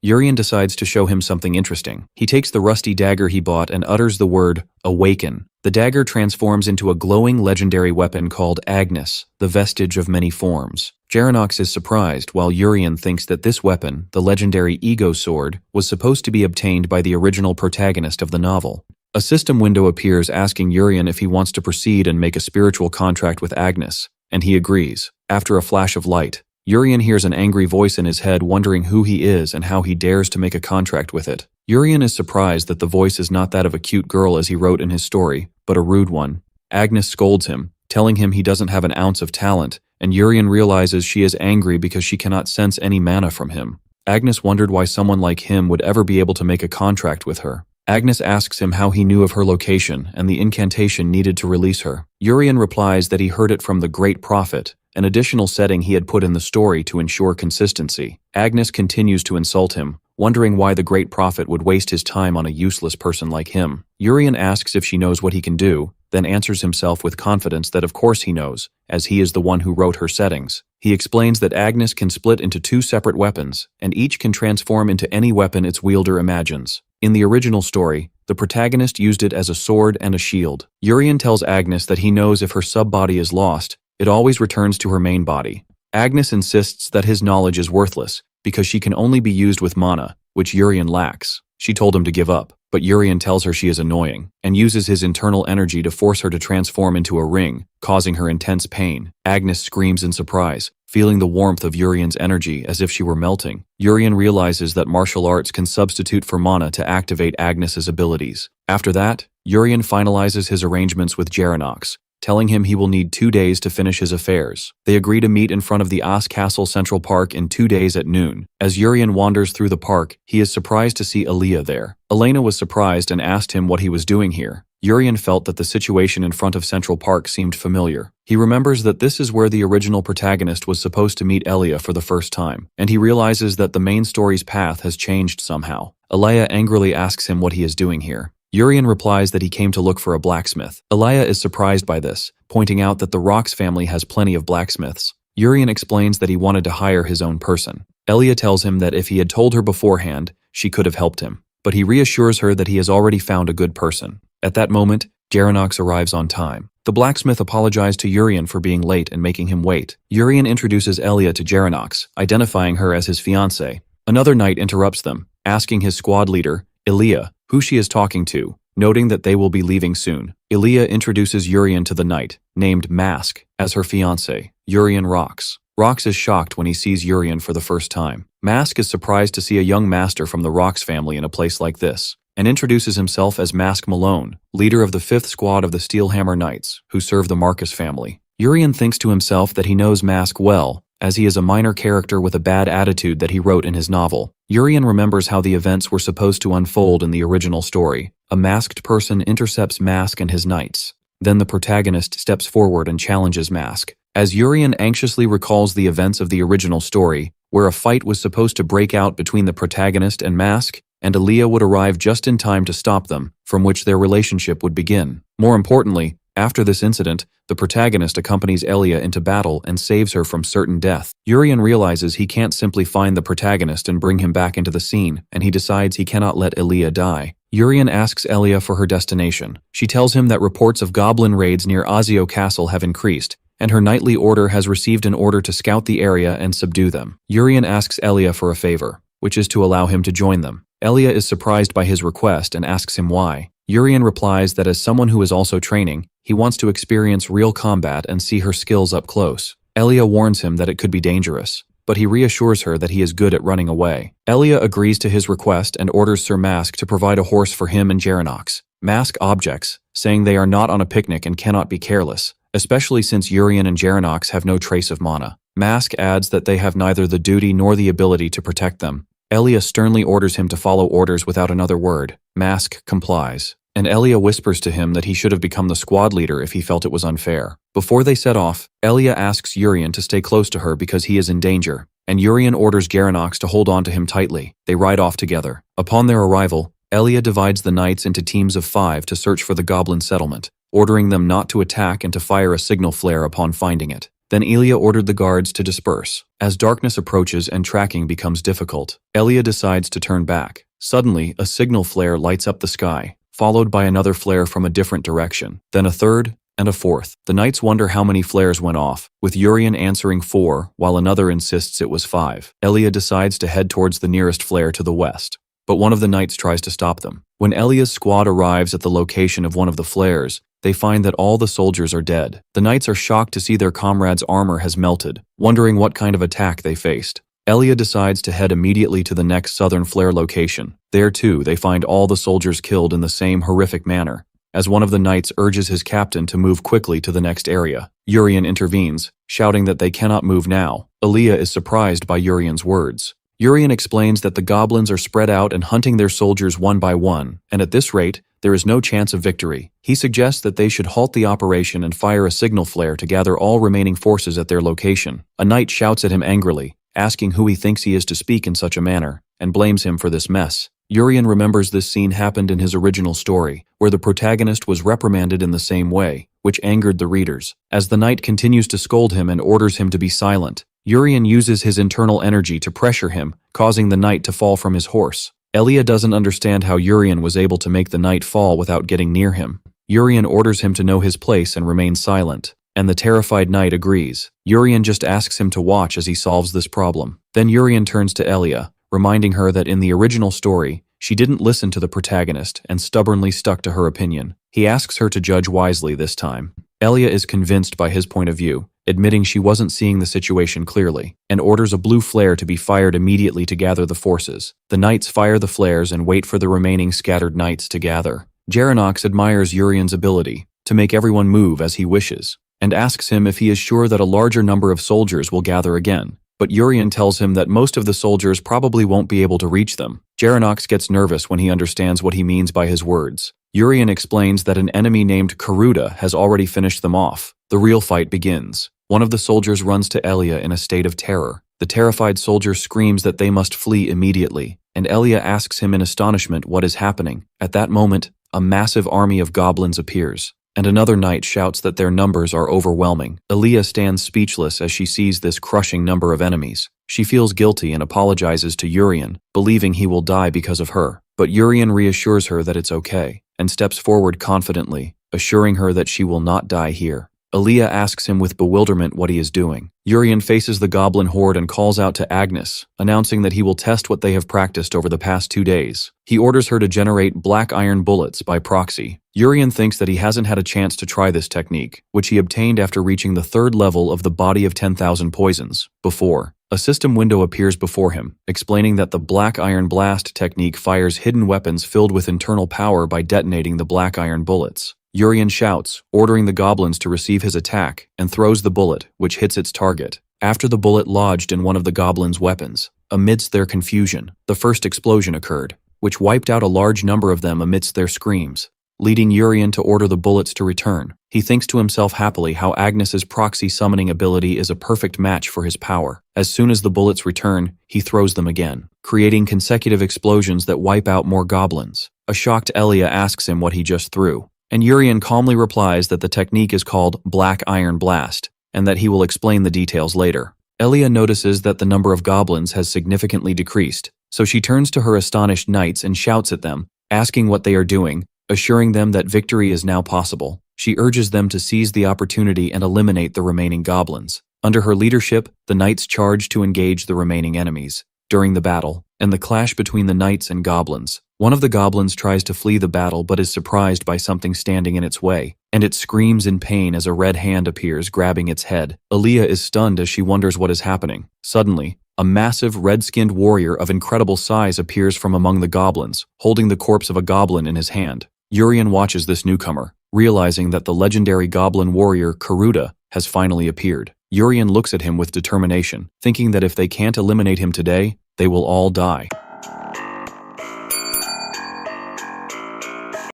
Urian decides to show him something interesting. He takes the rusty dagger he bought and utters the word, "Awaken." The dagger transforms into a glowing legendary weapon called Agnes, the vestige of many forms. Jarenox is surprised, while Urian thinks that this weapon, the legendary Ego Sword, was supposed to be obtained by the original protagonist of the novel. A system window appears asking Urian if he wants to proceed and make a spiritual contract with Agnes, and he agrees. After a flash of light, Urian hears an angry voice in his head wondering who he is and how he dares to make a contract with it. Urian is surprised that the voice is not that of a cute girl as he wrote in his story, but a rude one. Agnes scolds him, telling him he doesn't have an ounce of talent, and Urian realizes she is angry because she cannot sense any mana from him. Agnes wondered why someone like him would ever be able to make a contract with her. Agnes asks him how he knew of her location and the incantation needed to release her. Urian replies that he heard it from the Great Prophet, an additional setting he had put in the story to ensure consistency. Agnes continues to insult him, wondering why the Great Prophet would waste his time on a useless person like him. Urian asks if she knows what he can do, then answers himself with confidence that of course he knows, as he is the one who wrote her settings. He explains that Agnes can split into two separate weapons, and each can transform into any weapon its wielder imagines. In the original story, the protagonist used it as a sword and a shield. Urian tells Agnes that he knows if her sub-body is lost, it always returns to her main body. Agnes insists that his knowledge is worthless, because she can only be used with mana, which Urian lacks. She told him to give up, but Urian tells her she is annoying, and uses his internal energy to force her to transform into a ring, causing her intense pain. Agnes screams in surprise, feeling the warmth of Urian's energy as if she were melting. Urian realizes that martial arts can substitute for mana to activate Agnes's abilities. After that, Urian finalizes his arrangements with Jarenox, telling him he will need 2 days to finish his affairs. They agree to meet in front of the As Castle Central Park in 2 days at noon. As Urian wanders through the park, he is surprised to see Aaliyah there. Elena was surprised and asked him what he was doing here. Urian felt that the situation in front of Central Park seemed familiar. He remembers that this is where the original protagonist was supposed to meet Elia for the first time, and he realizes that the main story's path has changed somehow. Elia angrily asks him what he is doing here. Urian replies that he came to look for a blacksmith. Elia is surprised by this, pointing out that the Rox family has plenty of blacksmiths. Urian explains that he wanted to hire his own person. Elia tells him that if he had told her beforehand, she could have helped him, but he reassures her that he has already found a good person. At that moment, Jarenox arrives on time. The blacksmith apologized to Urian for being late and making him wait. Urian introduces Elia to Jarenox, identifying her as his fiancée. Another knight interrupts them, asking his squad leader, Elia, who she is talking to, noting that they will be leaving soon. Elia introduces Urian to the knight, named Mask, as her fiancé, Urian Rox. Rox is shocked when he sees Urian for the first time. Mask is surprised to see a young master from the Rox family in a place like this, and introduces himself as Mask Malone, leader of the 5th squad of the Steelhammer Knights, who serve the Marquis family. Urian thinks to himself that he knows Mask well, as he is a minor character with a bad attitude that he wrote in his novel. Urian remembers how the events were supposed to unfold in the original story. A masked person intercepts Mask and his knights. Then the protagonist steps forward and challenges Mask. As Urian anxiously recalls the events of the original story, where a fight was supposed to break out between the protagonist and Mask, and Aaliyah would arrive just in time to stop them, from which their relationship would begin. More importantly, after this incident, the protagonist accompanies Elia into battle and saves her from certain death. Urian realizes he can't simply find the protagonist and bring him back into the scene, and he decides he cannot let Elia die. Urian asks Elia for her destination. She tells him that reports of goblin raids near Azio Castle have increased, and her knightly order has received an order to scout the area and subdue them. Urian asks Elia for a favor, which is to allow him to join them. Elia is surprised by his request and asks him why. Urian replies that as someone who is also training, he wants to experience real combat and see her skills up close. Elia warns him that it could be dangerous, but he reassures her that he is good at running away. Elia agrees to his request and orders Sir Mask to provide a horse for him and Gerenox. Mask objects, saying they are not on a picnic and cannot be careless, especially since Urian and Gerenox have no trace of mana. Mask adds that they have neither the duty nor the ability to protect them. Elia sternly orders him to follow orders without another word. Mask complies, and Elia whispers to him that he should have become the squad leader if he felt it was unfair. Before they set off, Elia asks Urian to stay close to her because he is in danger, and Urian orders Gerenox to hold on to him tightly. They ride off together. Upon their arrival, Elia divides the knights into teams of 5 to search for the goblin settlement, ordering them not to attack and to fire a signal flare upon finding it. Then Elia ordered the guards to disperse. As darkness approaches and tracking becomes difficult, Elia decides to turn back. Suddenly, a signal flare lights up the sky, followed by another flare from a different direction, then a third, and a fourth. The knights wonder how many flares went off, with Urian answering 4, while another insists it was 5. Elia decides to head towards the nearest flare to the west, but one of the knights tries to stop them. When Elia's squad arrives at the location of one of the flares, they find that all the soldiers are dead. The knights are shocked to see their comrades' armor has melted, wondering what kind of attack they faced. Elia decides to head immediately to the next southern flare location. There too, they find all the soldiers killed in the same horrific manner, as one of the knights urges his captain to move quickly to the next area. Urian intervenes, shouting that they cannot move now. Elia is surprised by Urian's words. Urian explains that the goblins are spread out and hunting their soldiers one by one, and at this rate, there is no chance of victory. He suggests that they should halt the operation and fire a signal flare to gather all remaining forces at their location. A knight shouts at him angrily, asking who he thinks he is to speak in such a manner, and blames him for this mess. Urian remembers this scene happened in his original story, where the protagonist was reprimanded in the same way, which angered the readers. As the knight continues to scold him and orders him to be silent, Urian uses his internal energy to pressure him, causing the knight to fall from his horse. Elia doesn't understand how Urian was able to make the knight fall without getting near him. Urian orders him to know his place and remain silent, and the terrified knight agrees. Urian just asks him to watch as he solves this problem. Then Urian turns to Elia, reminding her that in the original story, she didn't listen to the protagonist and stubbornly stuck to her opinion. He asks her to judge wisely this time. Elia is convinced by his point of view, admitting she wasn't seeing the situation clearly, and orders a blue flare to be fired immediately to gather the forces. The knights fire the flares and wait for the remaining scattered knights to gather. Gerenox admires Urian's ability to make everyone move as he wishes, and asks him if he is sure that a larger number of soldiers will gather again. But Urian tells him that most of the soldiers probably won't be able to reach them. Gerenox gets nervous when he understands what he means by his words. Urian explains that an enemy named Karuda has already finished them off. The real fight begins. One of the soldiers runs to Elia in a state of terror. The terrified soldier screams that they must flee immediately, and Elia asks him in astonishment what is happening. At that moment, a massive army of goblins appears, and another knight shouts that their numbers are overwhelming. Elia stands speechless as she sees this crushing number of enemies. She feels guilty and apologizes to Urian, believing he will die because of her. But Urian reassures her that it's okay, and steps forward confidently, assuring her that she will not die here. Elia asks him with bewilderment what he is doing. Urian faces the goblin horde and calls out to Agnes, announcing that he will test what they have practiced over the past 2 days. He orders her to generate black iron bullets by proxy. Urian thinks that he hasn't had a chance to try this technique, which he obtained after reaching the 3rd level of the Body of 10,000 Poisons. Before, a system window appears before him, explaining that the black iron blast technique fires hidden weapons filled with internal power by detonating the black iron bullets. Urian shouts, ordering the goblins to receive his attack, and throws the bullet, which hits its target. After the bullet lodged in one of the goblins' weapons, amidst their confusion, the first explosion occurred, which wiped out a large number of them amidst their screams, leading Urian to order the bullets to return. He thinks to himself happily how Agnes's proxy summoning ability is a perfect match for his power. As soon as the bullets return, he throws them again, creating consecutive explosions that wipe out more goblins. A shocked Elia asks him what he just threw, and Urian calmly replies that the technique is called Black Iron Blast, and that he will explain the details later. Elia notices that the number of goblins has significantly decreased, so she turns to her astonished knights and shouts at them, asking what they are doing, assuring them that victory is now possible. She urges them to seize the opportunity and eliminate the remaining goblins. Under her leadership, the knights charge to engage the remaining enemies. During the battle, and the clash between the knights and goblins, one of the goblins tries to flee the battle but is surprised by something standing in its way, and it screams in pain as a red hand appears grabbing its head. Aaliyah is stunned as she wonders what is happening. Suddenly, a massive red-skinned warrior of incredible size appears from among the goblins, holding the corpse of a goblin in his hand. Urien watches this newcomer, realizing that the legendary goblin warrior Karuta has finally appeared. Urien looks at him with determination, thinking that if they can't eliminate him today, they will all die.